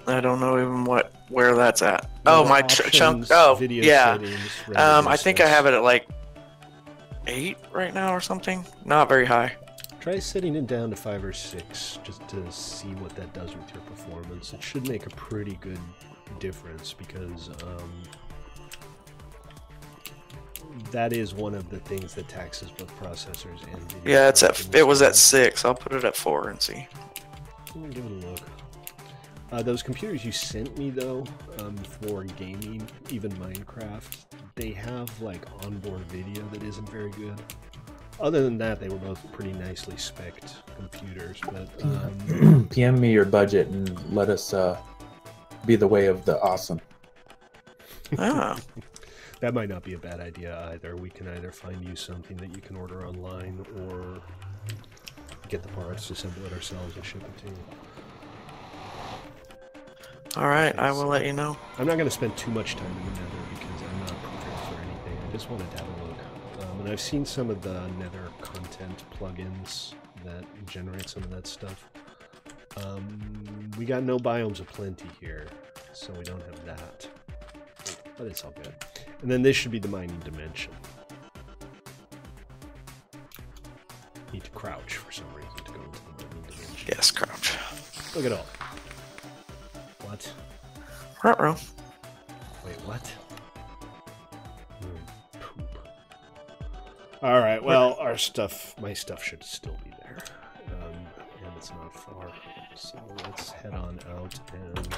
I don't know even where that's at. Oh, my chunk. Oh, yeah. I think I have it at like 8 right now or something. Not very high. Try setting it down to 5 or 6 just to see what that does with your performance. It should make a pretty good difference because that is one of the things that taxes both processors and video. Yeah, it was at 6. I'll put it at 4 and see. Give it a look. Those computers you sent me, though, for gaming, even Minecraft, they have, like, onboard video that isn't very good. Other than that, they were both pretty nicely spec'd computers, but... PM me your budget and let us be the way of the awesome. Ah. That might not be a bad idea either. We can either find you something that you can order online or get the parts, assemble it ourselves, and ship it to you. Alright, I will let you know. I'm not going to spend too much time in the Nether because I'm not prepared for anything. I just wanted to have a look. And I've seen some of the Nether content plugins that generate some of that stuff. We got no biomes of plenty here, so we don't have that. But it's all good. And then this should be the mining dimension. Need to crouch for some reason to go into the mining dimension. Yes, crouch. Look at all. What? Ruh-roh. Wait, what? Poop. Alright, well, our stuff, my stuff should still be there. And it's not far. So let's head on out. And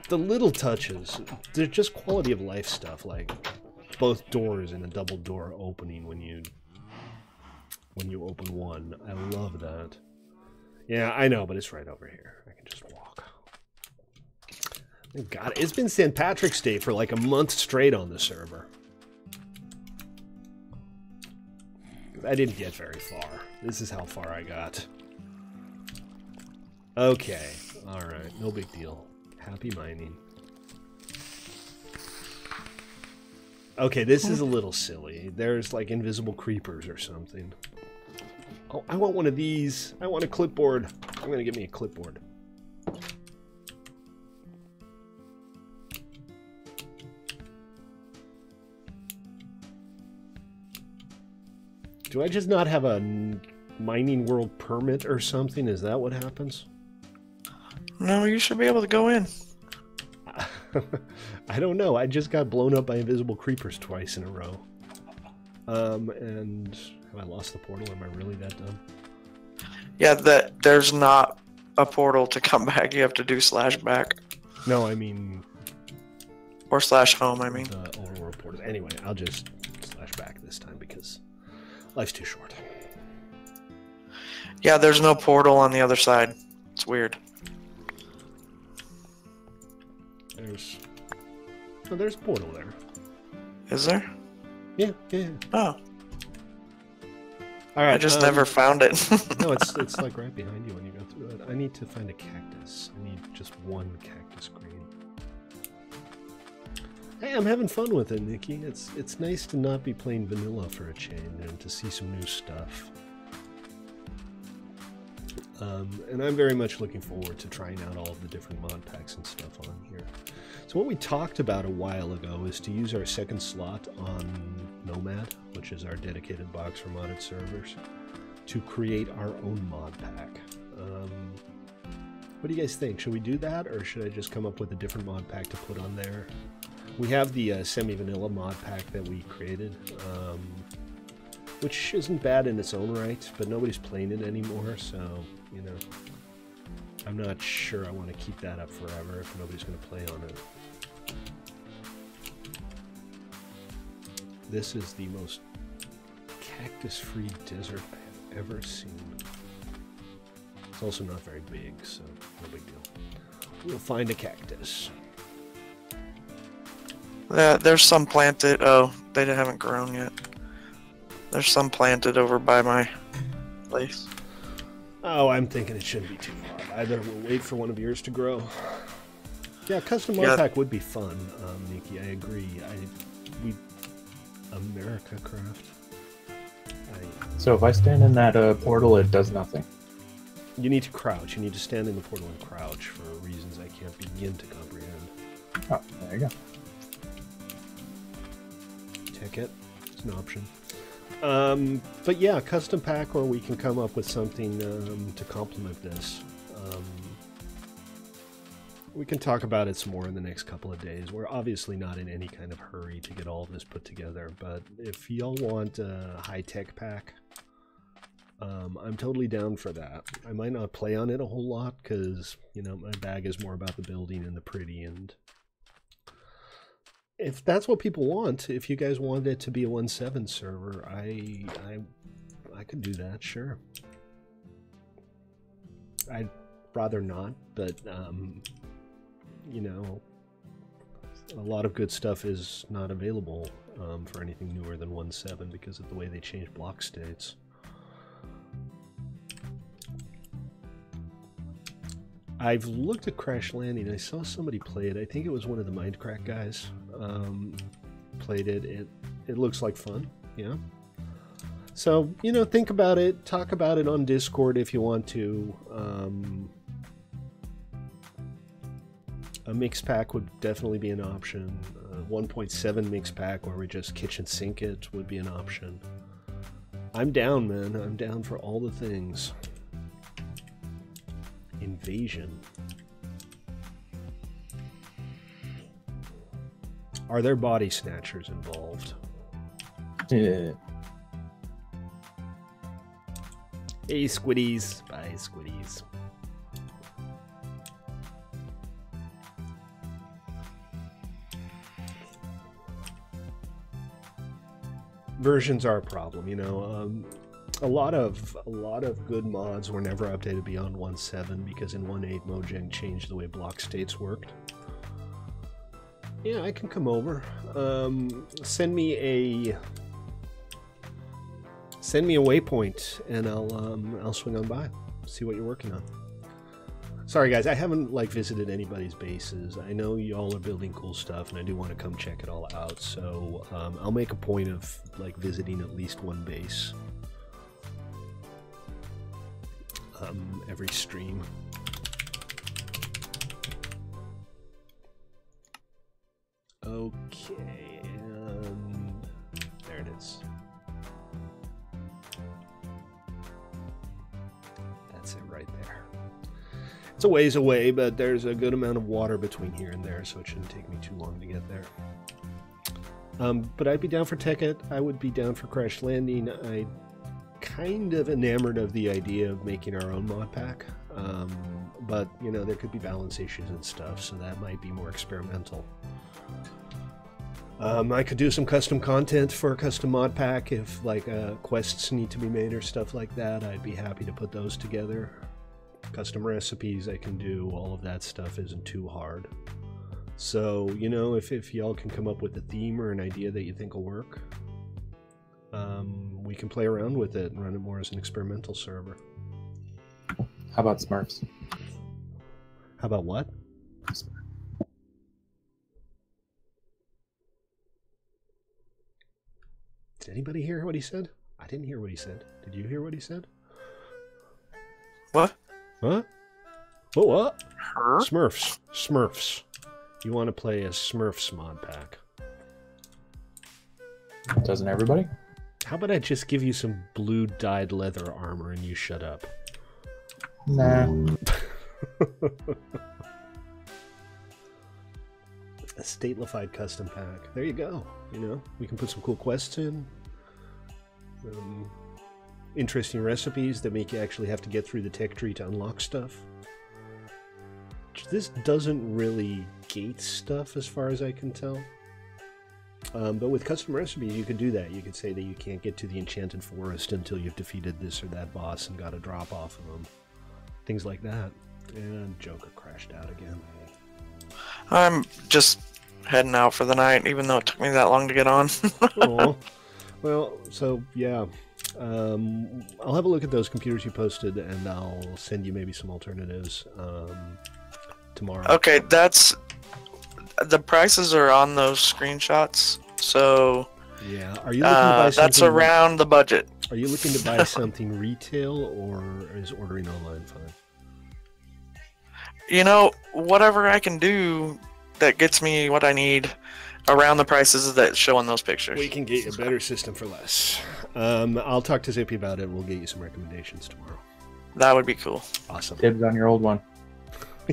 the little touches, they're just quality of life stuff, like both doors and a double door opening when you open one. I love that. Yeah, I know, but it's right over here. I can just walk. Thank God, it's been St. Patrick's Day for like a month straight on the server. I didn't get very far. This is how far I got. Okay, alright, no big deal. Happy mining. Okay, this is a little silly. There's like invisible creepers or something. Oh, I want one of these. I want a clipboard. I'm gonna get me a clipboard. Do I just not have a mining world permit or something? Is that what happens? No, you should be able to go in. I don't know. I just got blown up by invisible creepers twice in a row. And have I lost the portal? Am I really that dumb? Yeah, there's not a portal to come back. You have to do /back. No, I mean... Or /home, I mean. The overworld portals. Anyway, I'll just /back this time because life's too short. Yeah, there's no portal on the other side. It's weird. There's a portal there. Is there? Yeah, yeah. Oh. All right. I just never found it. No, it's like right behind you when you go through it. I need to find a cactus. I need just one cactus green. Hey, I'm having fun with it, Nikki. It's nice to not be playing vanilla for a change and to see some new stuff. And I'm very much looking forward to trying out all of the different mod packs and stuff on here. So what we talked about a while ago is to use our second slot on Nomad, which is our dedicated box for modded servers, to create our own mod pack. What do you guys think? Should we do that, or should I just come up with a different mod pack to put on there? We have the semi-vanilla mod pack that we created, which isn't bad in its own right, but nobody's playing it anymore, so, you know, I'm not sure I want to keep that up forever if nobody's going to play on it. This is the most cactus-free desert I have ever seen. It's also not very big, so no big deal. We'll find a cactus. There's some planted. Oh, they haven't grown yet. There's some planted over by my place. Oh, I'm thinking it shouldn't be too far. Either we'll wait for one of yours to grow. Yeah, custom mod pack would be fun, Nikki. I agree. America Craft. So if I stand in that portal, it does nothing. You need to crouch. You need to stand in the portal and crouch for reasons I can't begin to comprehend. Oh, there you go. Ticket. It's an option. But yeah, custom pack, or we can come up with something to complement this. We can talk about it some more in the next couple of days. We're obviously not in any kind of hurry to get all of this put together, but if y'all want a high-tech pack, I'm totally down for that. I might not play on it a whole lot because, you know, my bag is more about the building and the pretty, and if that's what people want, if you guys want it to be a 1.7 server, I could do that, sure. I'd rather not, but you know, a lot of good stuff is not available for anything newer than 1.7 because of the way they changed block states. I've looked at Crash Landing. I saw somebody play it. I think it was one of the Mindcrack guys played it. It looks like fun, yeah. So, you know, think about it. Talk about it on Discord if you want to. A mix pack would definitely be an option. 1.7 mix pack where we just kitchen sink it would be an option. I'm down, man. I'm down for all the things. Invasion. Are there body snatchers involved? Yeah. Hey, Squiddies. Bye, Squiddies. Versions are a problem, you know. A lot of good mods were never updated beyond 1.7 because in 1.8 Mojang changed the way block states worked. Yeah, I can come over. Send me a waypoint and I'll swing on by. See what you're working on. Sorry guys, I haven't like visited anybody's bases. I know y'all are building cool stuff and I do want to come check it all out. So I'll make a point of like visiting at least one base every stream. Okay, there it is. That's it right there. It's a ways away, but there's a good amount of water between here and there, so it shouldn't take me too long to get there. But I'd be down for Tekkit. I would be down for Crash Landing. I kind of enamored of the idea of making our own mod pack, but you know there could be balance issues and stuff, so that might be more experimental. I could do some custom content for a custom mod pack if like quests need to be made or stuff like that. I'd be happy to put those together. Custom recipes I can do, all of that stuff isn't too hard. So, you know, if y'all can come up with a theme or an idea that you think will work, we can play around with it and run it more as an experimental server. How about Smurfs? How about what? Did anybody hear what he said? I didn't hear what he said. Did you hear what he said? What? Huh? Oh, what? Her? Smurfs. Smurfs. You want to play a Smurfs mod pack? Doesn't everybody? How about I just give you some blue dyed leather armor and you shut up? Nah. A statelified custom pack. There you go. You know, we can put some cool quests in. Interesting recipes that make you actually have to get through the tech tree to unlock stuff. This doesn't really gate stuff as far as I can tell. But with custom recipes, you could do that. You could say that you can't get to the Enchanted Forest until you've defeated this or that boss and got a drop off of them. Things like that. And Joker crashed out again. I'm just heading out for the night, even though it took me that long to get on. Oh, well, so yeah. I'll have a look at those computers you posted, and I'll send you maybe some alternatives tomorrow. Okay, that's... The prices are on those screenshots, so... Yeah, are you looking to buy something... That's around the budget. Are you looking to buy something retail, or is ordering online fine? You know, whatever I can do that gets me what I need around the prices that show in those pictures. We can get you a better system for less. I'll talk to Zippy about it. We'll get you some recommendations tomorrow. That would be cool. Awesome. Dibs on your old one.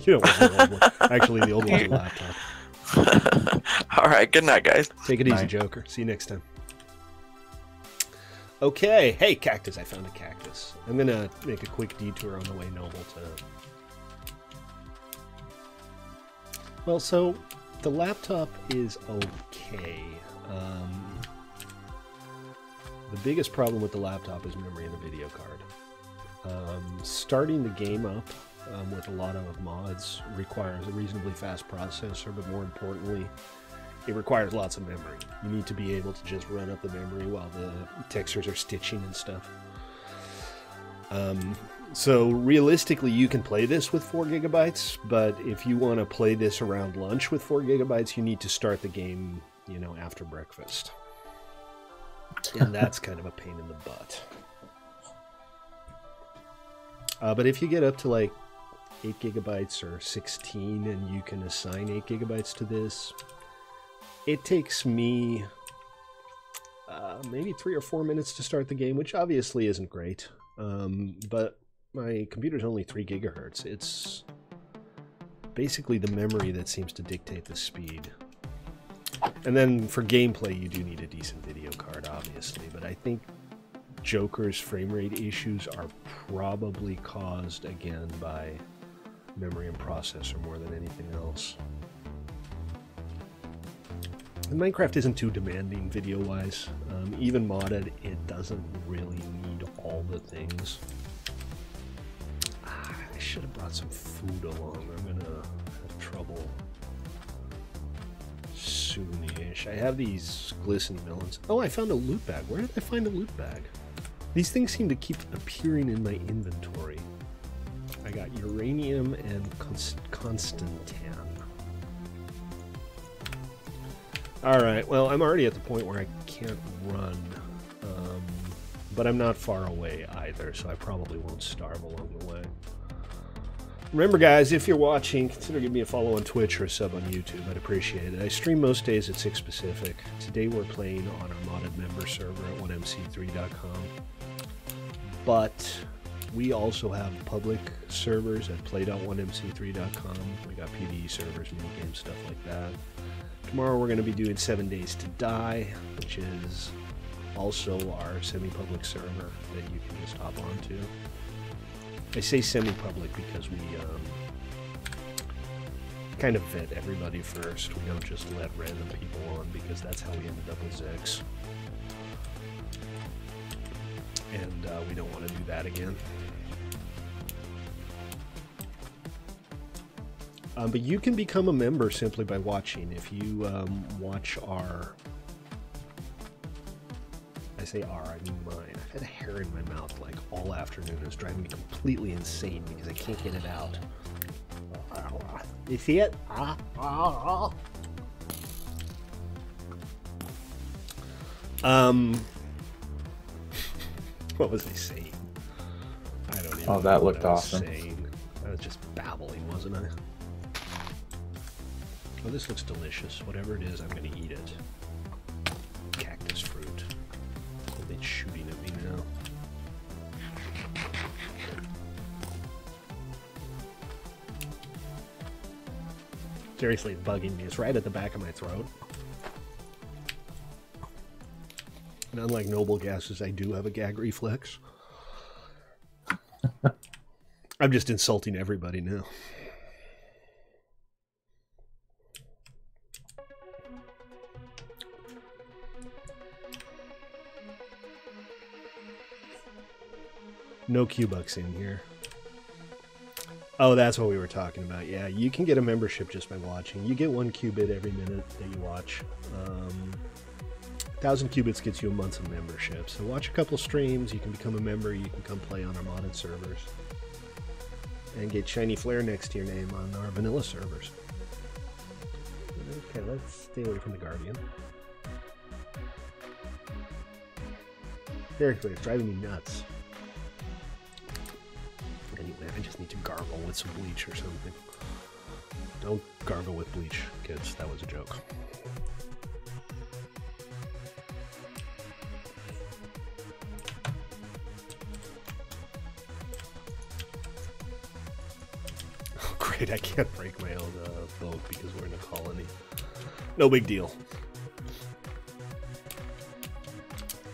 You know, the old one. Actually, the old one's a laptop. Alright, good night, guys. Take it easy, Night. Joker. See you next time. Okay. Hey, cactus. I found a cactus. I'm going to make a quick detour on the way noble to... Well, so the laptop is okay. The biggest problem with the laptop is memory and the video card. Starting the game up with a lot of mods requires a reasonably fast processor, but more importantly, it requires lots of memory. You need to be able to just run up the memory while the textures are stitching and stuff. So realistically, you can play this with 4 gigabytes, but if you want to play this around lunch with 4 gigabytes, you need to start the game, you know, after breakfast. And that's kind of a pain in the butt. But if you get up to like 8 gigabytes or 16 and you can assign 8 gigabytes to this, it takes me maybe 3 or 4 minutes to start the game, which obviously isn't great. But my computer's only 3 gigahertz. It's basically the memory that seems to dictate the speed. And then for gameplay, you do need a decent video card, obviously. But I think Joker's frame rate issues are probably caused, again, by memory and processor more than anything else. And Minecraft isn't too demanding video-wise. Even modded, it doesn't really need all the things. I should have brought some food along. I'm gonna have trouble soon-ish. I have these glistening melons. Oh, I found a loot bag. Where did I find a loot bag? These things seem to keep appearing in my inventory. I got uranium and constantan. Alright, well, I'm already at the point where I can't run. But I'm not far away either, so I probably won't starve along the way. Remember, guys, if you're watching, consider giving me a follow on Twitch or a sub on YouTube. I'd appreciate it. I stream most days at 6 Pacific. Today we're playing on our modded member server at 1mc3.com. But we also have public servers at play.1mc3.com. We got PvE servers, minigames, stuff like that. Tomorrow we're going to be doing 7 Days to Die, which is also our semi-public server that you can just hop onto. I say semi-public because we kind of vet everybody first. We don't just let random people on, because that's how we ended up with Zex. And we don't want to do that again. But you can become a member simply by watching. If you watch our... I say our, I mean mine. I've had a hair in my mouth like all afternoon. It's driving me completely insane because I can't get it out. You see it? What was I saying? I don't even know that what looked I was awesome. saying. I was just babbling, wasn't I? Oh, this looks delicious. Whatever it is, I'm going to eat it. Cactus fruit. It's shooting at me now. Seriously, it's bugging me. It's right at the back of my throat. And unlike noble gases, I do have a gag reflex. I'm just insulting everybody now. No Q-Bucks in here. Oh, that's what we were talking about. Yeah, you can get a membership just by watching. You get 1 qubit every minute that you watch. 1,000 qubits gets you a month of membership. So watch a couple streams, you can become a member, you can come play on our modded servers. And get shiny flare next to your name on our vanilla servers. Okay, let's stay away from the Guardian. Seriously, it's driving me nuts. Anyway, I just need to gargle with some bleach or something. Don't gargle with bleach, kids. That was a joke. Oh, great. I can't break my own boat because we're in a colony. No big deal.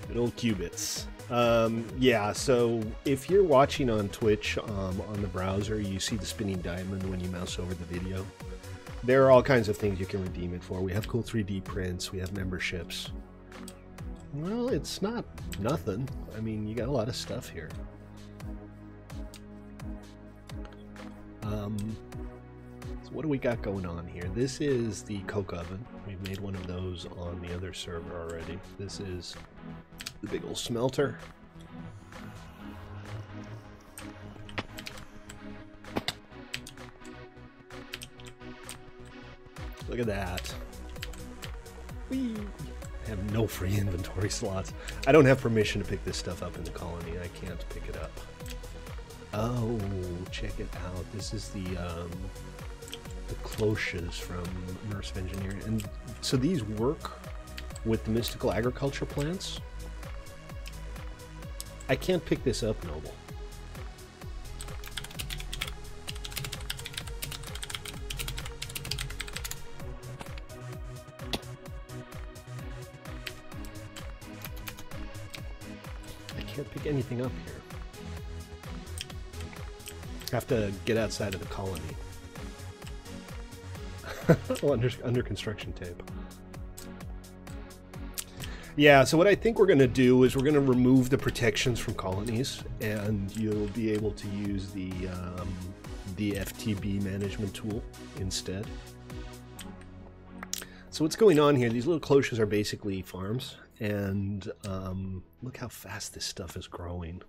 Good old qubits. Yeah, so if you're watching on Twitch on the browser, you see the spinning diamond when you mouse over the video. There are all kinds of things you can redeem it for. We have cool 3D prints, we have memberships. Well, it's not nothing. I mean, you got a lot of stuff here. So what do we got going on here? This is the coke oven. We've made one of those on the other server already. This is the big old smelter. Look at that. Whee! I have no free inventory slots. I don't have permission to pick this stuff up in the colony. I can't pick it up. Oh, check it out. This is the cloches from Immersive Engineering. And so these work with the mystical agriculture plants. I can't pick this up, Noble. Can't pick anything up here. Have to get outside of the colony. Oh, under construction tape. Yeah, so what I think we're going to do is we're going to remove the protections from colonies, and you'll be able to use the FTB management tool instead. So what's going on here, these little cloches are basically farms, and look how fast this stuff is growing.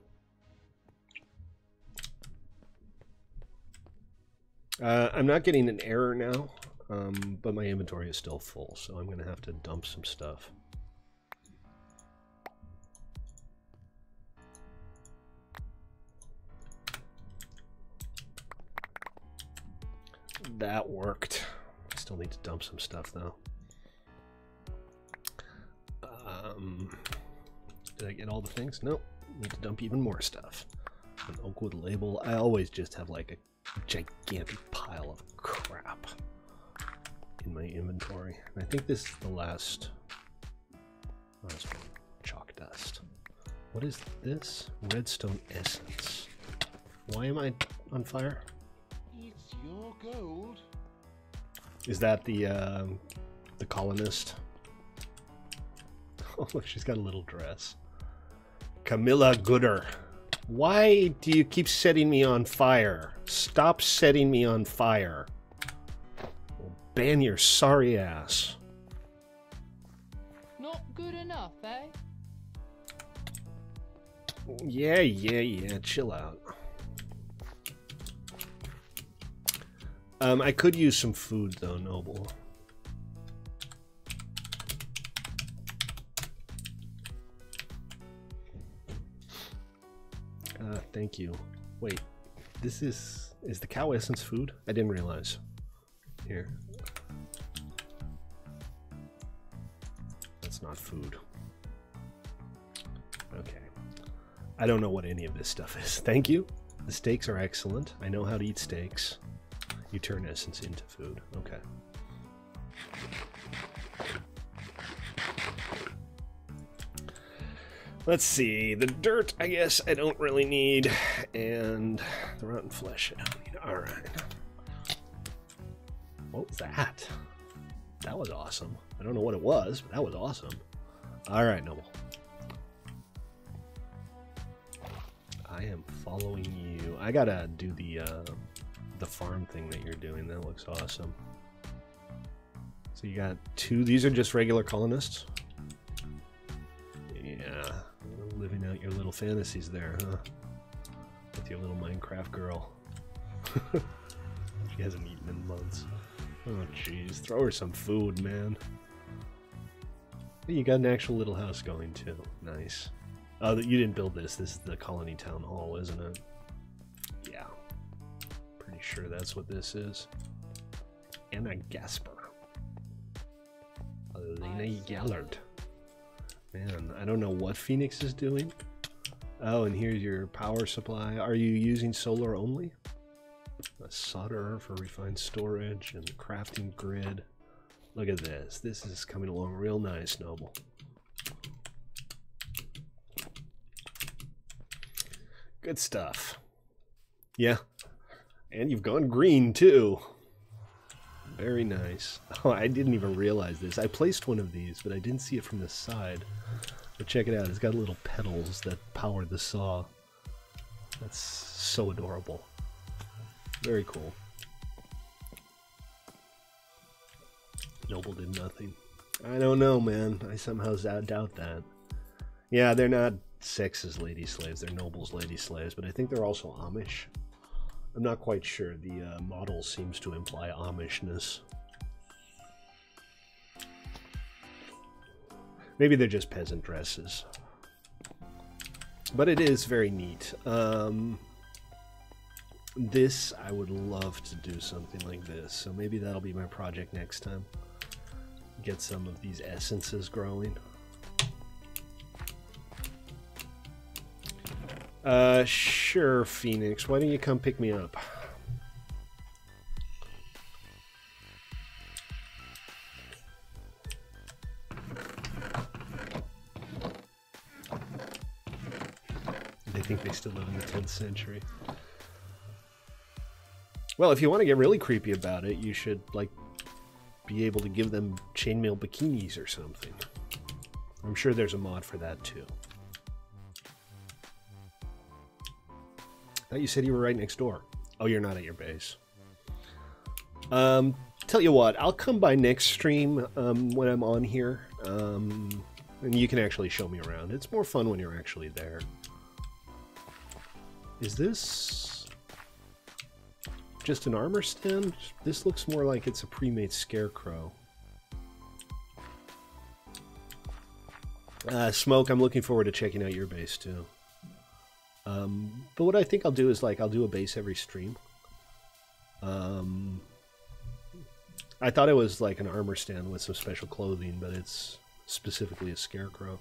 I'm not getting an error now, but my inventory is still full, so I'm going to have to dump some stuff. That worked. I still need to dump some stuff, though. Did I get all the things? Nope. Need to dump even more stuff. An Oakwood label. I always just have like a gigantic pile of crap in my inventory. And I think this is the last one. Chalk dust. What is this? Redstone essence. Why am I on fire? It's your gold. Is that the colonist? Oh, look, she's got a little dress. Camilla Gooder. Why do you keep setting me on fire? Stop setting me on fire. I'll ban your sorry ass. Not good enough, eh? Yeah. Chill out. I could use some food, though, Noble. Thank you. Wait, this is the cow essence food? I didn't realize. Here. That's not food. Okay. I don't know what any of this stuff is. Thank you. The steaks are excellent. I know how to eat steaks. You turn essence into food. Okay. Let's see. The dirt, I guess, I don't really need. And the rotten flesh, I don't need. Alright. What was that? That was awesome. I don't know what it was, but that was awesome. Alright, Noble. I am following you. I gotta do the farm thing that you're doing. That looks awesome. So you got two. These are just regular colonists. Yeah, living out your little fantasies there, huh? With your little Minecraft girl. She hasn't eaten in months. Oh, jeez. Throw her some food, man. Hey, you got an actual little house going, too. Nice. Oh, you didn't build this. This is the Colony Town Hall, isn't it? Yeah. Pretty sure that's what this is. Anna Gasper. Elena Gallard. Man, I don't know what Phoenix is doing. Oh, and here's your power supply. Are you using solar only? A solderer for refined storage and crafting grid. Look at this. This is coming along real nice, Noble. Good stuff. Yeah. And you've gone green, too. Very nice. Oh, I didn't even realize this. I placed one of these, but I didn't see it from the side. But check it out. It's got little pedals that power the saw. That's so adorable. Very cool. Noble did nothing. I don't know, man. I somehow doubt that. Yeah, they're not Sex's lady slaves. They're Noble's lady slaves, but I think they're also Amish. I'm not quite sure. The model seems to imply Amishness. Maybe they're just peasant dresses. But it is very neat. This, I would love to do something like this. So maybe that'll be my project next time. Get some of these essences growing. Sure, Phoenix. Why don't you come pick me up? They think they still live in the 10th century. Well, if you want to get really creepy about it, you should, like, be able to give them chainmail bikinis or something. I'm sure there's a mod for that, too. I thought you said you were right next door. Oh, you're not at your base. Tell you what, I'll come by next stream when I'm on here. And you can actually show me around. It's more fun when you're actually there. Is this just an armor stand? This looks more like it's a pre-made scarecrow. Smoke, I'm looking forward to checking out your base too. But what I think I'll do is, like, I'll do a base every stream. I thought it was like an armor stand with some special clothing, but it's specifically a scarecrow.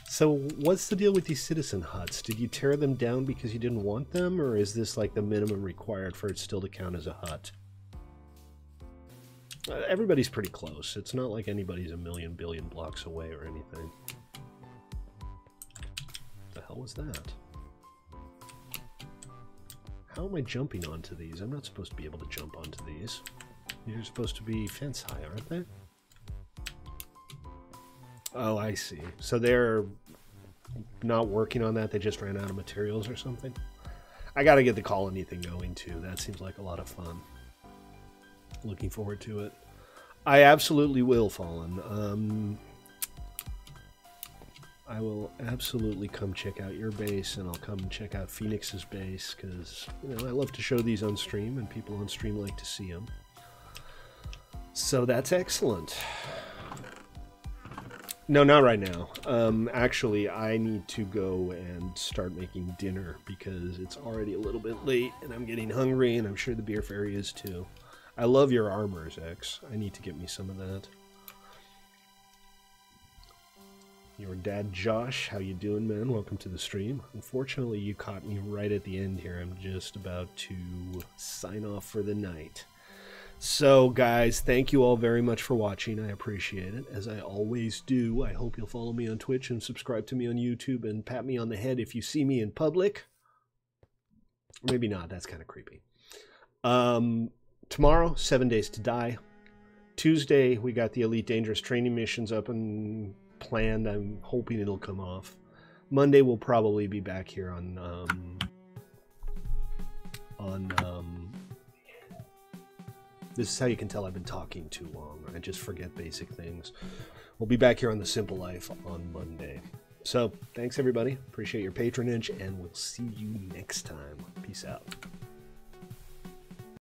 So what's the deal with these citizen huts? Did you tear them down because you didn't want them, or is this like the minimum required for it still to count as a hut? Everybody's pretty close. It's not like anybody's a million billion blocks away or anything. What the hell was that? How am I jumping onto these? I'm not supposed to be able to jump onto these. You're supposed to be fence high, aren't they? Oh, I see. So they're not working on that, they just ran out of materials or something? I gotta get the colony thing going too. That seems like a lot of fun. Looking forward to it. I absolutely will, Fallen. I will absolutely come check out your base, and I'll come check out Phoenix's base, because, you know, I love to show these on stream, and people on stream like to see them. So that's excellent. No, not right now. Actually, I need to go and start making dinner, because it's already a little bit late, and I'm getting hungry, and I'm sure the Beer Fairy is too. I love your armors, X. I need to get me some of that. Your dad, Josh, how you doing, man? Welcome to the stream. Unfortunately, you caught me right at the end here. I'm just about to sign off for the night. So, guys, thank you all very much for watching. I appreciate it, as I always do. I hope you'll follow me on Twitch and subscribe to me on YouTube and pat me on the head if you see me in public. Maybe not. That's kind of creepy. Tomorrow, 7 Days to Die. Tuesday, we got the Elite Dangerous training missions up and planned. I'm hoping it'll come off. Monday, we'll probably be back here on this is how you can tell I've been talking too long. I just forget basic things. We'll be back here on The Simple Life on Monday. So, thanks everybody. Appreciate your patronage, and we'll see you next time. Peace out.